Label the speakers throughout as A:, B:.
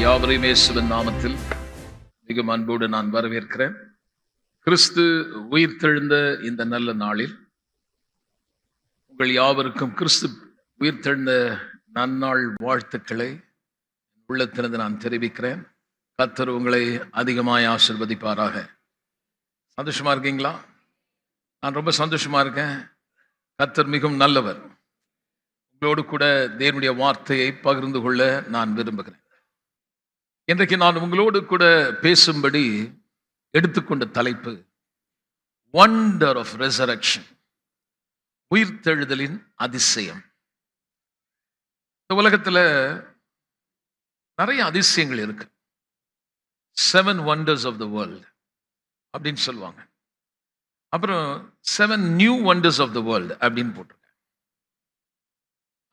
A: யாவரையும் இயேசுவின் நாமத்தில் மிகவும் அன்போடு நான் வரவேற்கிறேன். கிறிஸ்து உயிர்த்தெழுந்த இந்த நல்ல நாளில் உங்கள் யாவருக்கும் கிறிஸ்து உயிர்த்தெழுந்த நன்னாள் வாழ்த்துக்களை உள்ளத்திலிருந்து நான் தெரிவிக்கிறேன். கர்த்தர் உங்களை அதிகமாய் ஆசீர்வதிப்பாராக. சந்தோஷமா இருக்கீங்களா? நான் ரொம்ப சந்தோஷமா இருக்கேன். கர்த்தர் மிகவும் நல்லவர். உங்களோடு கூட தேவனுடைய வார்த்தையை பகிர்ந்து கொள்ள நான் விரும்புகிறேன். இன்றைக்கு நான் உங்களோடு கூட பேசும்படி எடுத்துக்கொண்ட தலைப்பு வண்டர் ஆஃப் ரெசரக்ஷன், உயிர்த்தெழுதலின் அதிசயம். இந்த உலகத்தில் நிறைய அதிசயங்கள் இருக்கு. 7 wonders of the world அப்படின்னு சொல்லுவாங்க. அப்புறம் 7 new wonders of the world அப்படின்னு போட்டிருக்காங்க.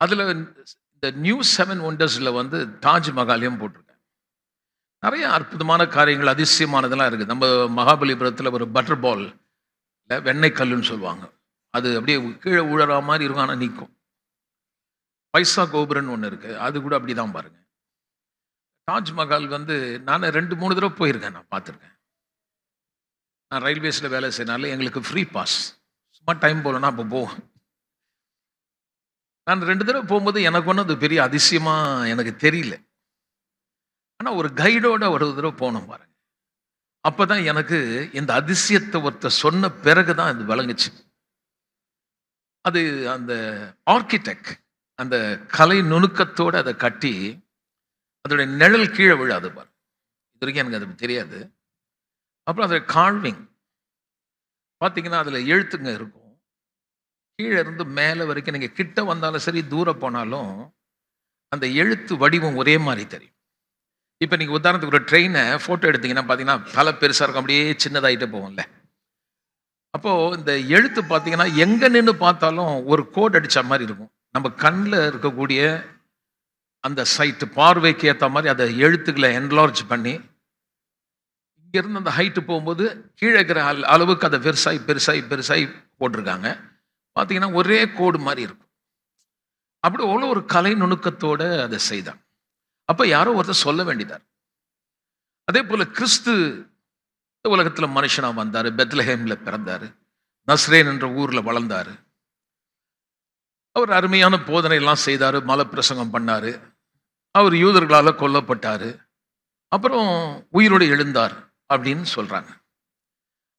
A: அதுல இந்த நியூ 7 wondersல தாஜ்மஹாலையும் போட்டிருக்காங்க. நிறைய அற்புதமான காரியங்கள், அதிசயமானதெல்லாம் இருக்குது. நம்ம மகாபலிபுரத்தில் ஒரு பட்டர் பால் வெண்ணெய் கல்லுன்னு சொல்லுவாங்க. அது அப்படியே கீழே உழற மாதிரி இருக்கும், ஆனால் நிற்கும். பைசா கோபுரன்னு ஒன்று இருக்குது, அது கூட அப்படி தான் பாருங்க. தாஜ்மஹால் நான் 2-3 தடவை போயிருக்கேன், நான் பார்த்துருக்கேன். நான் ரயில்வேஸில் வேலை செய்யனால எங்களுக்கு ஃப்ரீ பாஸ், சும்மா டைம் போகலன்னா அப்போ போவோம். நான் 2 தடவை போகும்போது எனக்கு ஒன்றும் அது பெரிய அதிசயமாக எனக்கு தெரியல. ஆனால் ஒரு கைடோட ஒரு தடவை போனோம் பாருங்க. அப்போ தான் எனக்கு இந்த அதிசயத்தை ஒருத்தர் சொன்ன பிறகு தான் இது விளங்குச்சு. அது அந்த ஆர்கிடெக்ட் அந்த கலை நுணுக்கத்தோடு அதை கட்டி அதோடைய நிழல் கீழே விழாது பாருங்க. இது வரைக்கும் எனக்கு அது தெரியாது. அப்புறம் அதில் கார்விங் பார்த்தீங்கன்னா அதில் எழுத்துங்க இருக்கும். கீழே இருந்து மேலே வரைக்கும் நீங்கள் கிட்ட வந்தாலும் சரி, தூரம் போனாலும் அந்த எழுத்து வடிவம் ஒரே மாதிரி தெரியும். இப்போ நீங்கள் உதாரணத்துக்கு ஒரு ட்ரெயினை ஃபோட்டோ எடுத்தீங்கன்னா பார்த்தீங்கன்னா தலை பெருசாக இருக்கும், அப்படியே சின்னதாகிட்டே போகும்ல. அப்போது இந்த எழுத்து பார்த்தீங்கன்னா எங்கே நின்று பார்த்தாலும் ஒரு கோட் அடித்த மாதிரி இருக்கும். நம்ம கண்ணில் இருக்கக்கூடிய அந்த சைட்டு பார்வைக்கு ஏற்ற மாதிரி அதை எழுத்துக்களை என்லார்ஜ் பண்ணி இங்கேருந்து அந்த ஹைட்டு போகும்போது கீழே இருக்கிற அளவுக்கு அதை பெருசாகி பெருசாகி பெருசாகி போட்டிருக்காங்க. பார்த்தீங்கன்னா ஒரே கோடு மாதிரி இருக்கும். அப்படி அவ்வளோ ஒரு கலை நுணுக்கத்தோடு அதை செய்தாங்க. அப்போ யாரோ ஒருத்தர் சொல்ல வேண்டியதார். அதே போல கிறிஸ்து உலகத்தில் மனுஷனாக வந்தார். பெத்லஹேம்ல பிறந்தார். நஸ்ரேன் என்ற ஊரில் வளர்ந்தார். அவர் அருமையான போதனை எல்லாம் செய்தார். மலை பிரசங்கம் பண்ணார். அவர் யூதர்களால் கொல்லப்பட்டார். அப்புறம் உயிரோடு எழுந்தார் அப்படின்னு சொல்றாங்க.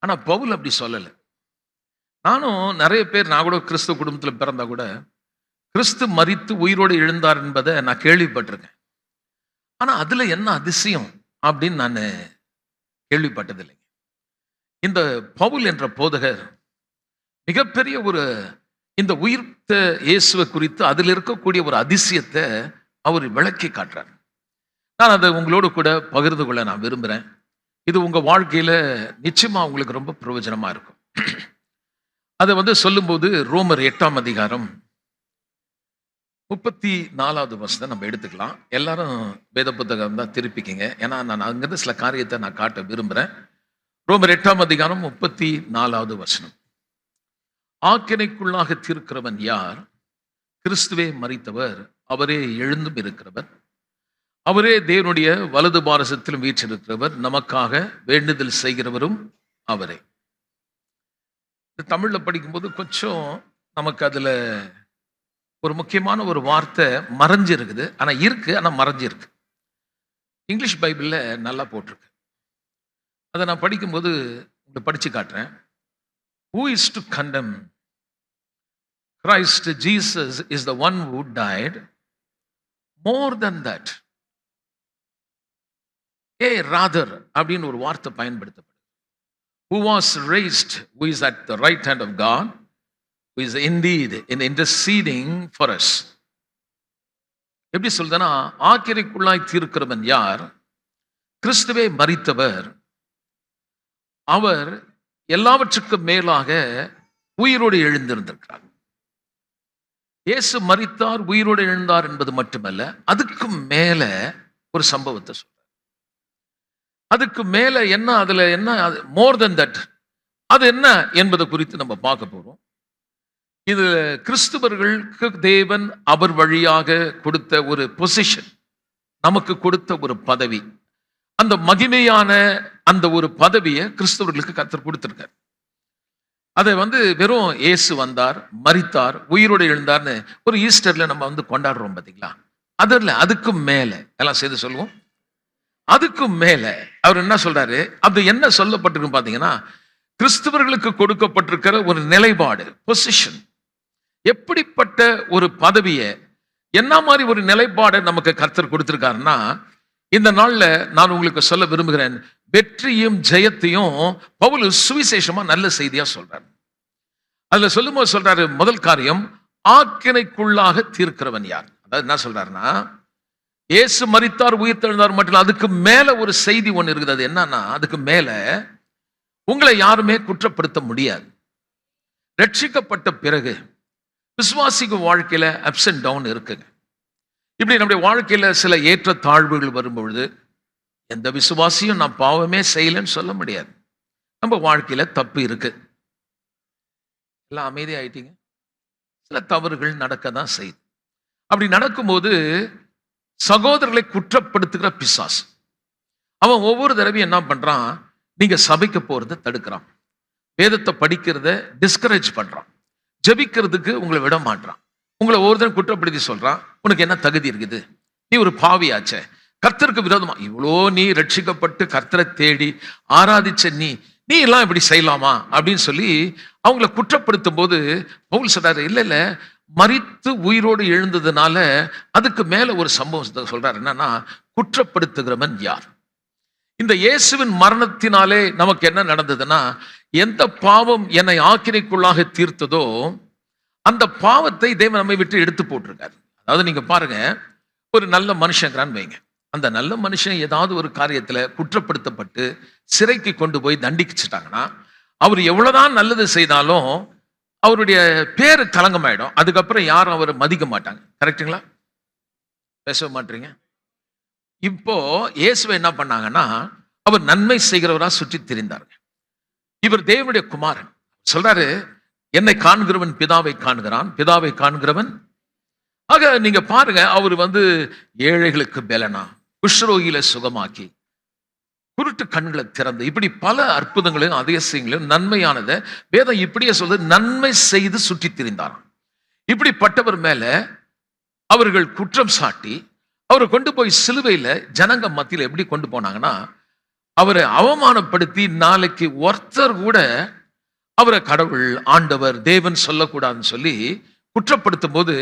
A: ஆனால் பவுல் அப்படி சொல்லலை. நானும் நிறைய பேர், நான் கூட கிறிஸ்துவ குடும்பத்தில் பிறந்தா கூட கிறிஸ்து மரித்து உயிரோடு எழுந்தார் என்பதை நான் கேள்விப்பட்டிருக்கேன். ஆனால் அதில் என்ன அதிசயம் அப்படின்னு நான் கேள்விப்பட்டதில்லை. இந்த பவுல் என்ற போதகர் மிகப்பெரிய ஒரு இந்த உயிர்த்த இயேசுவை குறித்து அதில் இருக்கக்கூடிய ஒரு அதிசயத்தை அவர் விளக்கி காட்டுறார். நான் அதை உங்களோடு கூட பகிர்ந்து கொள்ள நான் விரும்புகிறேன். இது உங்கள் வாழ்க்கையில் நிச்சயமாக உங்களுக்கு ரொம்ப பிரயோஜனமாக இருக்கும். அதை சொல்லும்போது ரோமர் 8ஆம் அதிகாரம் 34வது வசனத்தை நம்ம எடுத்துக்கலாம். எல்லாரும் வேத புத்தகம் தான் திருப்பிக்கிங்க, ஏன்னா நான் அங்கிருந்து சில காரியத்தை நான் காட்ட விரும்புகிறேன். ரோமர் 8ஆம் அதிகாரம் 34வது வசனம். ஆக்கினைக்குள்ளாக தீர்க்கிறவன் யார்? கிறிஸ்துவே மரித்தவர், அவரே எழுந்தும் இருக்கிறவர், அவரே தேவனுடைய வலது பாரசத்திலும் வீற்றிருக்கிறவர், நமக்காக வேண்டுதல் செய்கிறவரும் அவரே. தமிழ்ல படிக்கும்போது கொஞ்சம் நமக்கு அதுல ஒரு முக்கியமான ஒரு வார்த்தை மறைஞ்சிருக்குது. ஆனால் இருக்கு, ஆனால் மறைஞ்சிருக்கு. இங்கிலீஷ் பைபிளில் நல்லா போட்டிருக்கு. அதை நான் படிக்கும்போது உங்களுக்கு படித்து காட்டுறேன். Who is to condemn? Christ Jesus is the one who died. More than that, rather அப்படின்னு ஒரு வார்த்தை பயன்படுத்தப்படுது. Who was raised, who is at the right hand of God, who is indeed in interceding for us. எப்படி சொல்றேன்னா, ஆக்கினைக்குள்ளாய் தீர்க்கிறவன் யார்? கிறிஸ்துவே மரித்தவர், அவர் எல்லாவற்றுக்கும் மேலாக உயிரோடு எழுந்திருந்திருக்கிறார். இயேசு மரித்தார், உயிரோடு எழுந்தார் என்பது மட்டுமல்ல, அதுக்கு மேல ஒரு சம்பவத்தை சொல்றார். அதுக்கு மேல என்ன, அதுல என்ன, மோர் தென் தட், அது என்ன என்பதை குறித்து நம்ம பார்க்க போறோம். இது கிறிஸ்துவர்களுக்கு தேவன் அவர் வழியாக கொடுத்த ஒரு பொசிஷன். நமக்கு கொடுத்த ஒரு பதவி. அந்த மகிமையான அந்த ஒரு பதவியை கிறிஸ்தவர்களுக்கு கர்த்தர் கொடுத்திருக்கார். அதை வெறும் இயேசு வந்தார், மரித்தார், உயிரோடு எழுந்தார்னு ஒரு ஈஸ்டர்ல நம்ம கொண்டாடுறோம் பாத்தீங்களா? அதுக்கு மேல எல்லாம் சேர்ந்து சொல்லுவோம். அதுக்கு மேல அவர் என்ன சொல்றாரு? அது என்ன சொல்லப்பட்டிருக்கு பாத்தீங்கன்னா, கிறிஸ்தவர்களுக்கு கொடுக்கப்பட்டிருக்கிற ஒரு நிலைப்பாடு, பொசிஷன். எப்படிப்பட்ட ஒரு பதவியை, என்ன மாதிரி ஒரு நிலைப்பாடை நமக்கு கர்த்தர் கொடுத்திருக்காருன்னா, இந்த நாள்ல நான் உங்களுக்கு சொல்ல விரும்புகிறேன், வெற்றியும் ஜெயத்தையும் பவுல் சுவிசேஷமா நல்ல செய்தியா சொல்றாரு. அதுல சொல்லும்போது சொல்றாரு, முதல் காரியம், ஆக்கினைக்குள்ளாக தீர்க்கிறவன் யார்? அதாவது என்ன சொல்றாருன்னா, இயேசு மரித்தார், உயிர் தெழுந்தார் மட்டும் இல்ல, அதுக்கு மேல ஒரு செய்தி ஒன்று இருக்குது. அது என்னன்னா, அதுக்கு மேல உங்களை யாருமே குற்றப்படுத்த முடியாது. ரட்சிக்கப்பட்ட பிறகு விசுவாசிக்கு வாழ்க்கையில அப்ஸ் அண்ட் டவுன் இருக்குங்க. இப்படி நம்முடைய வாழ்க்கையில சில ஏற்ற தாழ்வுகள் வரும்பொழுது எந்த விசுவாசியும் நான் பாவமே செய்யலன்னு சொல்ல முடியாது. நம்ம வாழ்க்கையில தப்பு இருக்கு. எல்லாம் அமைதி ஆயிட்டீங்க. சில தவறுகள் நடக்க தான் செய்யுது. அப்படி நடக்கும்போது சகோதரர்களை குற்றப்படுத்துகிற பிசாசு அவன் ஒவ்வொரு தடவையும் என்ன பண்றான்? நீங்க சபைக்கு போறதை தடுக்கிறான், வேதத்தை படிக்கிறத டிஸ்கரேஜ் பண்றான், ஜெபிக்கிறதுக்கு உங்களை விட மாட்டான், உங்களை ஒவ்வொருத்தரும் குற்றப்படுத்தி சொல்றான், உனக்கு என்ன தகுதி இருக்குது, நீ ஒரு பாவியாச்சே, கர்த்தருக்கு விரோதமா இவ்வளோ நீ ரட்சிக்கப்பட்டு கர்த்தரை தேடி ஆராதிச்ச நீ எல்லாம் இப்படி செய்யலாமா அப்படின்னு சொல்லி அவங்கள குற்றப்படுத்தும் போது பவுல் சொல்றாரு, இல்ல மரித்து உயிரோடு எழுந்ததுனால அதுக்கு மேல ஒரு சம்பவம் சொல்றாரு. என்னன்னா, குற்றப்படுத்துகிறவன் யார்? இந்த இயேசுவின் மரணத்தினாலே நமக்கு என்ன நடந்ததுன்னா, எந்த பாவம் என்னை ஆக்கினைக்குள்ளாக தீர்த்ததோ அந்த பாவத்தை தேவன் நம்மை விட்டு எடுத்து போட்டிருக்காரு. அதாவது நீங்க பாருங்க, ஒரு நல்ல மனுஷங்கிறான்னு வைங்க. அந்த நல்ல மனுஷன் ஏதாவது ஒரு காரியத்துல குற்றப்படுத்தப்பட்டு சிறைக்கு கொண்டு போய் தண்டிச்சுட்டாங்கன்னா, அவர் எவ்வளவுதான் நல்லது செய்தாலும் அவருடைய பேரு களங்கமாயிடும். அதுக்கப்புறம் யாரும் அவரை மதிக்க மாட்டாங்க. கரெக்டுங்களா? பேச மாட்டீங்க. இப்போ இயேசுவை என்ன பண்ணாங்கன்னா, அவர் நன்மை செய்கிறவரா சுற்றி திரிந்தார்கள். இவர் தேவனுடைய குமாரன். சொல்றாரு, என்னை காண்கிறவன் பிதாவை காண்கிறான், பிதாவை காண்கிறவன். ஆக நீங்க பாருங்க, அவர் ஏழைகளுக்கு பெலனா, குஷ்ரோகில சுகமாக்கி, குருட்டு கண்களை திறந்து, இப்படி பல அற்புதங்களையும் அதிசயங்களையும் நன்மையானதை வேதம் இப்படியே சொல்றது, நன்மை செய்து சுற்றி திரிந்தாராம். இப்படிப்பட்டவர் மேல அவர்கள் குற்றம் சாட்டி அவரை கொண்டு போய் சிலுவையில ஜனங்க மத்தியில் எப்படி கொண்டு போனாங்கன்னா, அவரை அவமானப்படுத்தி நாளைக்கு ஒருத்தர் கூட அவரை கடவுள், ஆண்டவர், தேவன் சொல்லக்கூடாதுன்னு சொல்லி குற்றப்படுத்தும் போது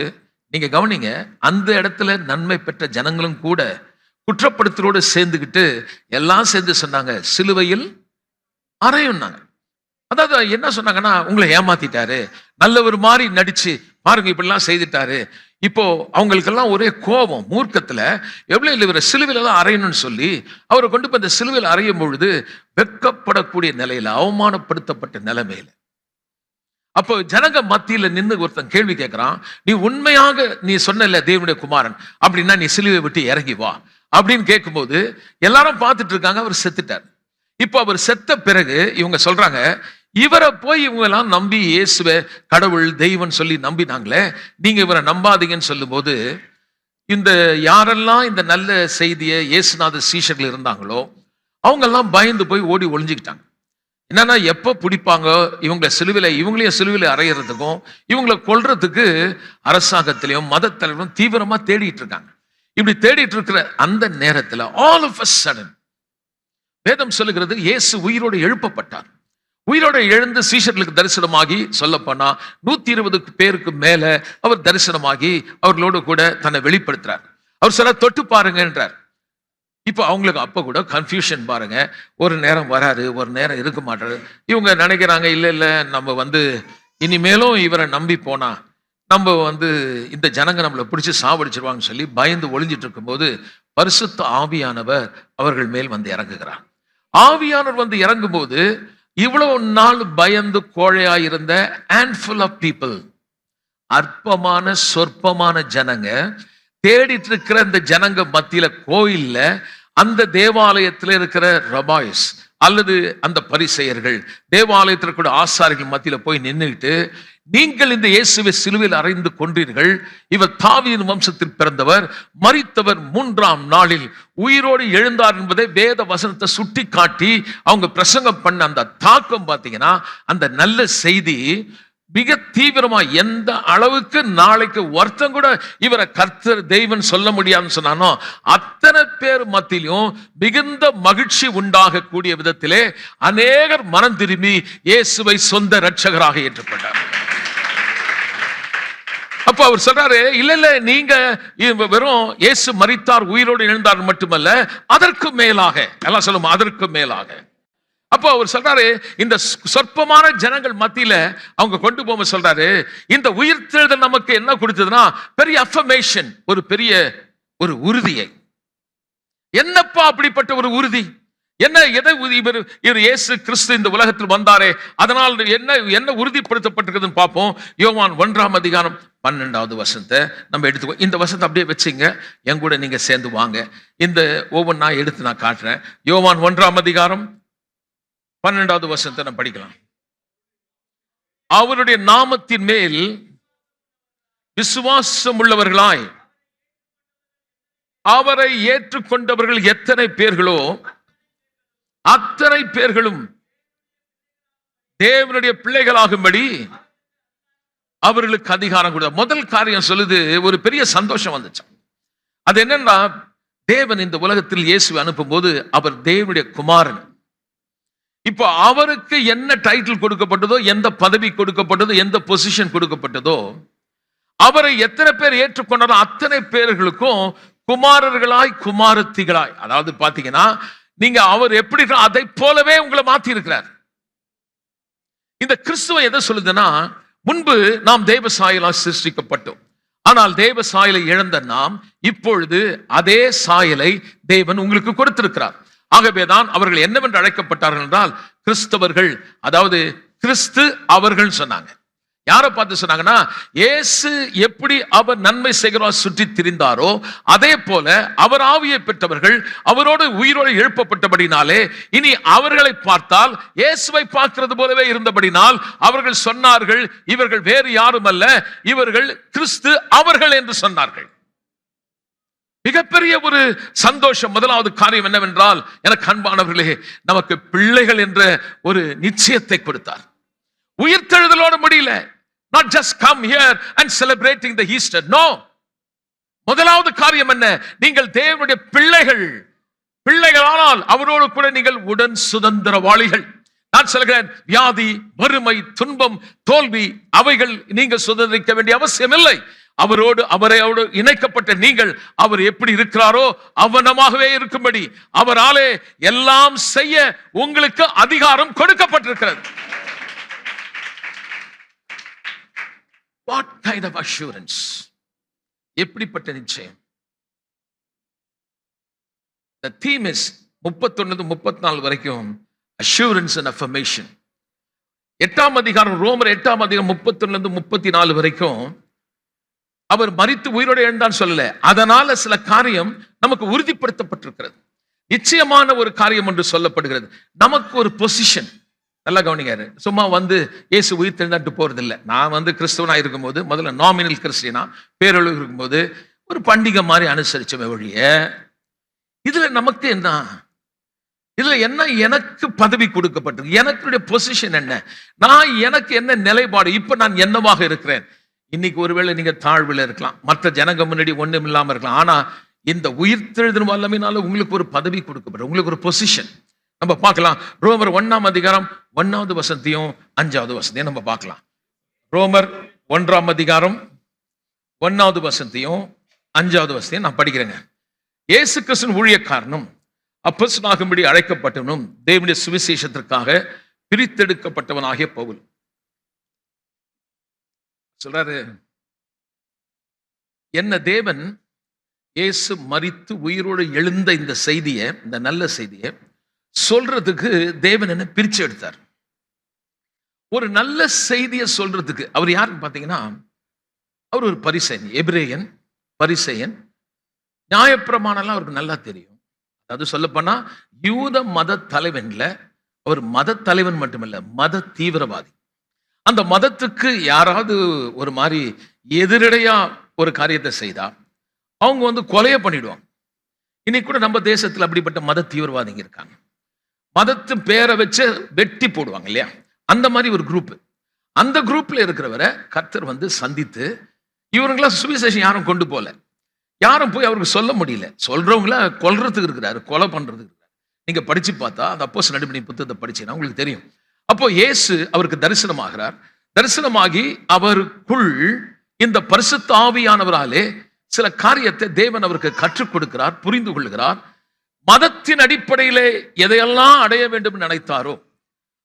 A: நீங்க கவனிங்க, அந்த இடத்துல நன்மை பெற்ற ஜனங்களும் கூட குற்றப்படுத்தலோடு சேர்ந்துக்கிட்டு எல்லாம் சேர்ந்து சொன்னாங்க, சிலுவையில் அறையும்னாங்க. அதாவது என்ன சொன்னாங்கன்னா, உங்களை ஏமாத்திட்டாரு, நல்லவர் மாதிரி நடிச்சு பாருங்க இப்படிலாம் செய்துட்டாரு. இப்போ அவங்களுக்கெல்லாம் ஒரே கோபம், மூர்க்கத்துல எவ்வளவு இல்லை, இவரை சிலுவையில தான் அறையணும்னு சொல்லி அவரை கொண்டு போய் அந்த சிலுவையில் அறையும் பொழுது வெட்கப்படக்கூடிய நிலையில, அவமானப்படுத்தப்பட்ட நிலைமையில, அப்போ ஜனங்க மத்தியில நின்று ஒருத்தன் கேள்வி கேட்கிறான், நீ உண்மையாக நீ சொன்ன தேவனுடைய குமாரன் அப்படின்னா நீ சிலுவை விட்டு இறங்கி வா அப்படின்னு கேட்கும்போது எல்லாரும் பார்த்துட்டு இருக்காங்க. அவர் செத்துட்டார். இப்போ அவர் செத்த பிறகு இவங்க சொல்றாங்க, இவரை போய் இவங்க எல்லாம் நம்பி இயேசுவை கடவுள், தெய்வம் சொல்லி நம்பினாங்களே, நீங்க இவரை நம்பாதீங்கன்னு சொல்லும் போது, இந்த யாரெல்லாம் இந்த நல்ல செய்தியை இயேசுநாத சீஷர்கள் இருந்தாங்களோ அவங்க எல்லாம் பயந்து போய் ஓடி ஒளிஞ்சுக்கிட்டாங்க. என்னன்னா, எப்ப பிடிப்பாங்க இவங்களை சிலுவையில, இவங்களையும் சிலுவையில அறையிறதுக்கும் இவங்களை கொல்றதுக்கு அரசாங்கத்திலையும் மத தலைவரும் தீவிரமா தேடிட்டு இருக்காங்க. இப்படி தேடிட்டு இருக்கிற அந்த நேரத்தில் ஆல் ஆஃப் அ சடன் வேதம் சொல்லுகிறது, இயேசு உயிரோடு எழுப்பப்பட்டார். உயிரோடு எழுந்து சீஷர்களுக்கு தரிசனமாகி, சொல்ல போனா 120 பேருக்கு மேல அவர் தரிசனமாகி அவர்களோடு கூட தன்னை வெளிப்படுத்துறார். அவர் சில தொட்டு பாருங்க என்றார். இப்போ அவங்களுக்கு அப்ப கூட கன்ஃபியூஷன் பாருங்க, ஒரு நேரம் வராரு, ஒரு நேரம் இருக்க மாட்டாரு. இவங்க நினைக்கிறாங்க, இல்ல நம்ம இனிமேலும் இவரை நம்பி போனா நம்ம இந்த ஜனங்க நம்மளை பிடிச்சி சாவடிச்சிருவாங்கன்னு சொல்லி பயந்து ஒளிஞ்சிட்டு இருக்கும்போது பரிசுத்த ஆவியானவர் அவர்கள் மேல் இறங்குகிறார். ஆவியானவர் இறங்கும் போது இவ்வளவு நாள் பயந்து கோழையாயிருந்த ஹேண்ட்ஃபுல் ஆஃப் பீப்புள், அற்பமான சொற்பமான ஜனங்க, தேடிட்டு இருக்கிற இந்த ஜனங்க மத்தியில கோயில்ல, அந்த தேவாலயத்தில் இருக்கிற ரபாய்ஸ், அல்லது அந்த பரிசேயர்கள் தேவாலயத்தில் கூட ஆசாரிகள் மத்தியில போய் நின்றுட்டு, நீங்கள் இந்த இயேசுவை சிலுவையில் அறைந்து கொன்றீர்கள், இவர் தாவீதின் வம்சத்தில் பிறந்தவர், மரித்தவர் 3ஆம் நாளில் உயிரோடு எழுந்தார் என்பதை வேத வசனத்தை சுட்டி காட்டி அவங்க பிரசங்கம் பண்ண அந்த தாக்கம் பார்த்தீங்கன்னா, அந்த நல்ல செய்தி மிக தீவிரமா எந்த அளவுக்கு நாளைக்கு ஒருத்தன் கூட இவரை கர்த்தர் தெய்வன் சொல்ல முடியாதுன்னு சொன்னானோ, அத்தனை பேர் மத்தியிலும் மிகுந்த மகிழ்ச்சி உண்டாகக்கூடிய விதத்திலே அநேகர் மனம் திரும்பி இயேசுவை சொந்த இரட்சகராக ஏற்றுக்கொண்டார். அப்ப அவர் சொல்றாரு, இல்ல நீங்க வெறும் இயேசு மரித்தார் உயிரோடு எழுந்தார் மட்டுமல்ல, அதற்கு மேலாக, எல்லாம் சொல்லுமா, அதற்கு மேலாக. அப்போ அவர் சொல்றாரு, இந்த சொற்பமான ஜனங்கள் மத்தியில அவங்க கொண்டு போக சொல்றாரு, இந்த உயிர்த்தெழுதல் நமக்கு என்ன கொடுத்ததுன்னா பெரிய அஃபர்மேஷன், ஒரு பெரிய ஒரு உறுதியை. என்னப்பா அப்படிப்பட்ட ஒரு உறுதி? என்ன, எதை இவர் இயேசு கிறிஸ்து இந்த உலகத்தில் வந்தாரே, அதனால் என்ன உறுதிப்படுத்தப்பட்டிருக்குதுன்னு பார்ப்போம். யோவான் 1ஆம் அதிகாரம் 12வது வசனத்தை நம்ம எடுத்துக்கோ. இந்த வசனத்தை அப்படியே வச்சுங்க, என் கூட நீங்க சேர்ந்து வாங்க. இந்த ஒவ்வொன்றா எடுத்து நான் காட்டுறேன். யோவான் 1ஆம் அதிகாரம் 12வது வசனத்தை நம்ம படிக்கலாம். அவருடைய நாமத்தின் மேல் விசுவாசம் உள்ளவர்களாய் அவரை ஏற்றுக்கொண்டவர்கள் எத்தனை பேர்களோ அத்தனை பேர்களும் தேவனுடைய பிள்ளைகளாகும்படி அவர்களுக்கு அதிகாரம் கொடுத்தார். முதல் காரியம் சொல்லுது, ஒரு பெரிய சந்தோஷம் வந்துச்சு. அது என்னன்னா, தேவன் இந்த உலகத்தில் இயேசுவை அனுப்பும் போது அவர் தேவனுடைய குமாரன். இப்போ அவருக்கு என்ன டைட்டில் கொடுக்கப்பட்டதோ, எந்த பதவி கொடுக்கப்பட்டதோ, எந்த பொசிஷன் கொடுக்கப்பட்டதோ, அவரை எத்தனை பேர் ஏற்றுக்கொண்டாரோ அத்தனை பேர்களுக்கும் குமாரர்களாய் குமாரத்திகளாய், அதாவது பாத்தீங்கன்னா நீங்க அவர் எப்படி அதை போலவே உங்களை மாத்தி இருக்கிறார். இந்த கிறிஸ்துவ எதை சொல்லுதுன்னா, முன்பு நாம் தேவ சாயலால் சிருஷ்டிக்கப்பட்டோம். ஆனால் தேவ சாயலை இழந்த நாம் இப்பொழுது அதே சாயலை தேவன் உங்களுக்கு கொடுத்திருக்கிறார். ஆகவேதான் அவர்கள் என்னவென்று அழைக்கப்பட்டார்கள் என்றால் கிறிஸ்தவர்கள், அதாவது கிறிஸ்து அவர்கள் சொன்னாங்க. யாரை பார்த்து சொன்னாங்கன்னா, இயேசு எப்படி அவர் நன்மை செய்கிறோம் சுற்றி திரிந்தாரோ அதே போல அவர் ஆவியை பெற்றவர்கள், அவரோடு உயிரோடு எழுப்பப்பட்டபடினாலே இனி அவர்களை பார்த்தால் இயேசுவை பார்க்கிறது போலவே இருந்தபடினால் அவர்கள் சொன்னார்கள், இவர்கள் வேறு யாரும் அல்ல, இவர்கள் கிறிஸ்து அவர்கள் என்று சொன்னார்கள். மிகப்பெரிய ஒரு சந்தோஷம். முதலாவது காரியம் என்னவென்றால், எனக்கு அன்பானவர்களே, நமக்கு பிள்ளைகள் என்ற ஒரு நிச்சயத்தை கொடுத்தார். உயிர்த்தெழுதலோடு முடியல. Not just come here and celebrating the Easter. No. முதலாவது காரியம் என்ன? நீங்கள் தேவனுடைய பிள்ளைகள். பிள்ளைகளானால் அவரோடு கூட நீங்கள் உடன் சுதந்திரவாளிகள். நான் சொல்கிறேன், வியாதி, வறுமை, துன்பம், தோல்வி, அவைகள் நீங்கள் சுதந்திரிக்க வேண்டிய அவசியம் இல்லை. அவரோடு இணைக்கப்பட்ட நீங்கள் அவர் எப்படி இருக்கிறாரோ அவனமாகவே இருக்கும்படி அவராலே எல்லாம் செய்ய உங்களுக்கு அதிகாரம் கொடுக்கப்பட்டிருக்கிறது. What kind of assurance? எப்படிப்பட்ட நிச்சயம்? The theme is 31-34 வரைக்கும் assurance and affirmation. 8ஆம் அதிகாரம், ரோமர் 8ஆம் அதிகாரம் 31-34 வரைக்கும் அவர் மரித்து உயிரோடு எழுந்தான் சொல்லல. அதனால சில காரியம் நமக்கு உறுதிப்படுத்தப்பட்டிருக்கிறது. நிச்சயமான ஒரு காரியம் என்று சொல்லப்படுகிறது. நமக்கு ஒரு பொசிஷன். நல்லா கவனிக்காரு. சும்மா இயேசு உயிர் தெழுந்தாட்டு போறது இல்லை. நான் கிறிஸ்தவனா இருக்கும்போது, முதல்ல நாமினல் கிறிஸ்டியனா பேரளவு இருக்கும்போது ஒரு பண்டிகை மாதிரி அனுசரிச்ச வழிய, இதுல நமக்கு என்ன, இதுல என்ன எனக்கு பதவி கொடுக்கப்பட்டிருக்கு, எனக்கு பொசிஷன் என்ன, நான் எனக்கு என்ன நிலைப்பாடு, இப்ப நான் என்னவாக இருக்கிறேன். இன்னைக்கு ஒருவேளை நீங்க தாழ்வில் இருக்கலாம், மற்ற ஜனங்க முன்னாடி ஒண்ணும் இல்லாம இருக்கலாம். ஆனா இந்த உயிர்த்தெழுதல் வல்லமையினால உங்களுக்கு ஒரு பதவி கொடுக்கப்படும், உங்களுக்கு ஒரு பொசிஷன். நம்ம பார்க்கலாம். ரோமர் 1ஆம் அதிகாரம் 1வது வசனத்தையும் 5வது வசனத்தையும் நம்ம பார்க்கலாம். ரோமர் 1ஆம் அதிகாரம் 1வது வசனத்தையும் 5வது வசனத்தையும் நான் படிக்கிறேங்க. இயேசு கிறிஸ்துவின் ஊழியக்காரனும் அப்போஸ்தலனாகும்படி அழைக்கப்பட்டவனும் தேவனுடைய சுவிசேஷத்திற்காக பிரித்தெடுக்கப்பட்டவனாகிய பவுல் சொல்றாரு, என்ன தேவன் இயேசு மரித்து உயிரோடு எழுந்த இந்த செய்தியை, இந்த நல்ல செய்தியை சொல்றதுக்கு தேவன் என்ன பிரிச்சு எடுத்தார். ஒரு நல்ல செய்தியை சொல்றதுக்கு அவர் யாருன்னு பாத்தீங்கன்னா, அவர் ஒரு பரிசேயன், எபிரேயன் பரிசேயன். நியாயப்பிரமாணம்லாம் அவருக்கு நல்லா தெரியும். அது சொல்லப்போனா யூத மத தலைவன்ல அவர் மத தலைவன் மட்டுமல்ல, மத தீவிரவாதி. அந்த மதத்துக்கு யாராவது ஒரு மாதிரி எதிரடையா ஒரு காரியத்தை செய்தா அவங்க கொலையை பண்ணிடுவாங்க. இன்னைக்கு கூட நம்ம தேசத்தில் அப்படிப்பட்ட மத தீவிரவாதிங்க இருக்காங்க. மதத்து பேரை வச்சு வெட்டி போடுவாங்க இல்லையா, அந்த மாதிரி ஒரு குரூப். அந்த குரூப்ல இருக்கிறவரை கர்த்தர் சந்தித்து, இவங்களாம் சுவிசேஷம் யாரும் கொண்டு போல, யாரும் போய் அவருக்கு சொல்ல முடியல. சொல்றவங்கள கொல்றதுக்கு இருக்கிறாரு, கொலை பண்றதுக்கு இருக்கிறாரு. நீங்க படிச்சு பார்த்தா அந்த அப்போஸ்தலர் நடிபடி புத்தகத்தை படிச்சீங்கன்னா உங்களுக்கு தெரியும். அப்போ இயேசு அவருக்கு தரிசனமாகிறார். தரிசனமாகி அவருக்குள் இந்த பரிசுத்த ஆவியானவராலே சில காரியத்தை தேவன் அவருக்கு கற்றுக் கொடுக்கிறார், புரிந்து கொள்கிறார். மதத்தின் அடிப்படையிலே எதையெல்லாம் அடைய வேண்டும் நினைத்தாரோ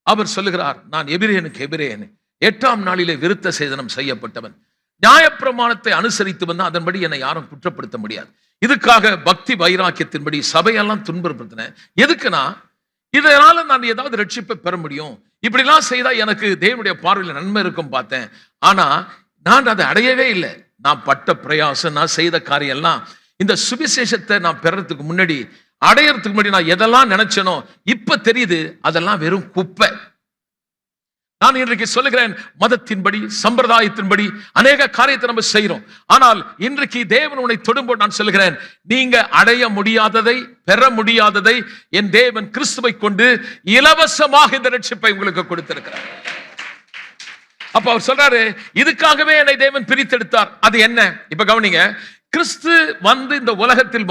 A: அவர் சொல்லுகிறார், நான் எபிரேயனுக்கு எபிரேயன், 8ஆம் நாளிலே விருத்த சேதனம் செய்யப்பட்டவன், நியாயப்பிரமாணத்தை அனுசரித்து வந்தா அதன்படி என்னை யாரும் குற்றப்படுத்த முடியாது. இதுக்காக பக்தி வைராக்கியத்தின்படி சபையெல்லாம் துன்பப்படுத்தினேன். எதுக்குன்னா இதனால நான் ஏதாவது ரட்சிப்பை பெற முடியும், இப்படிலாம் செய்தா எனக்கு தேவனுடைய பார்வையில் நன்மை இருக்கும் பார்த்தேன். ஆனா நான் அதை அடையவே இல்லை. நான் பட்ட பிரயாசம், நான் செய்த காரியம் எல்லாம் இந்த சுவிசேஷத்தை நான் பெறறதுக்கு முன்னாடி, அடையறதுக்கு முன்னாடி நான் எதெல்லாம் நினைச்சனோ இப்ப தெரியுது அதெல்லாம் வெறும் குப்பை. நான் இன்றைக்கு சொல்லுகிறேன், மதத்தின்படி சம்பிரதாயத்தின்படி அநேக காரியத்தை நம்ம செய்யறோம். ஆனால் இன்றைக்கு தேவன் உன்னை தொடும்போது நான் சொல்லுகிறேன், நீங்க அடைய முடியாததை, பெற முடியாததை என் தேவன் கிறிஸ்துவை கொண்டு இலவசமாக இந்த ரட்சிப்பை உங்களுக்கு கொடுத்திருக்கிறார். அப்ப அவர் சொல்றாரு, இதுக்காகவே என்னை தேவன் பிரித்தெடுத்தார். அது என்ன? இப்ப கவனிங்க, கிறிஸ்து இந்த உலகத்தில்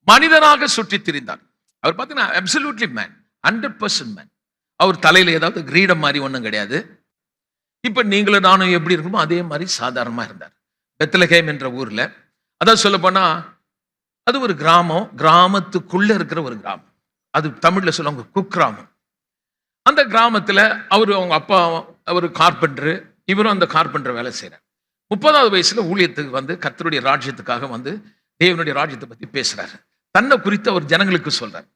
A: மனிதனாக சுற்றி திரிந்தார். அவர் பார்த்தீங்கன்னா அப்சல்யூட்லி மேன், 100% மேன். அவர் தலையில ஏதாவது கிரீடம் மாதிரி ஒன்றும் கிடையாது. இப்ப நீங்களும் நானும் எப்படி இருக்கணுமோ அதே மாதிரி சாதாரணமா இருந்தார். பெத்லகேம் என்ற ஊர்ல, அதான் சொல்ல போனா அது ஒரு கிராமம், கிராமத்துக்குள்ள இருக்கிற ஒரு கிராமம். அது தமிழ்ல சொல்லுவாங்க குக்கிராமம். அந்த கிராமத்துல அவங்க அப்பா அவர் கார்பெண்டர், இவரும் அந்த கார்பெண்டர் வேலை செய்யறார். 30வது வயசுல ஊழியத்துக்கு கர்த்தருடைய ராஜ்யத்துக்காக தேவனுடைய ராஜ்யத்தை பத்தி பேசுறாரு. தன்னை குறித்து அவர் ஜனங்களுக்கு சொல்றார்,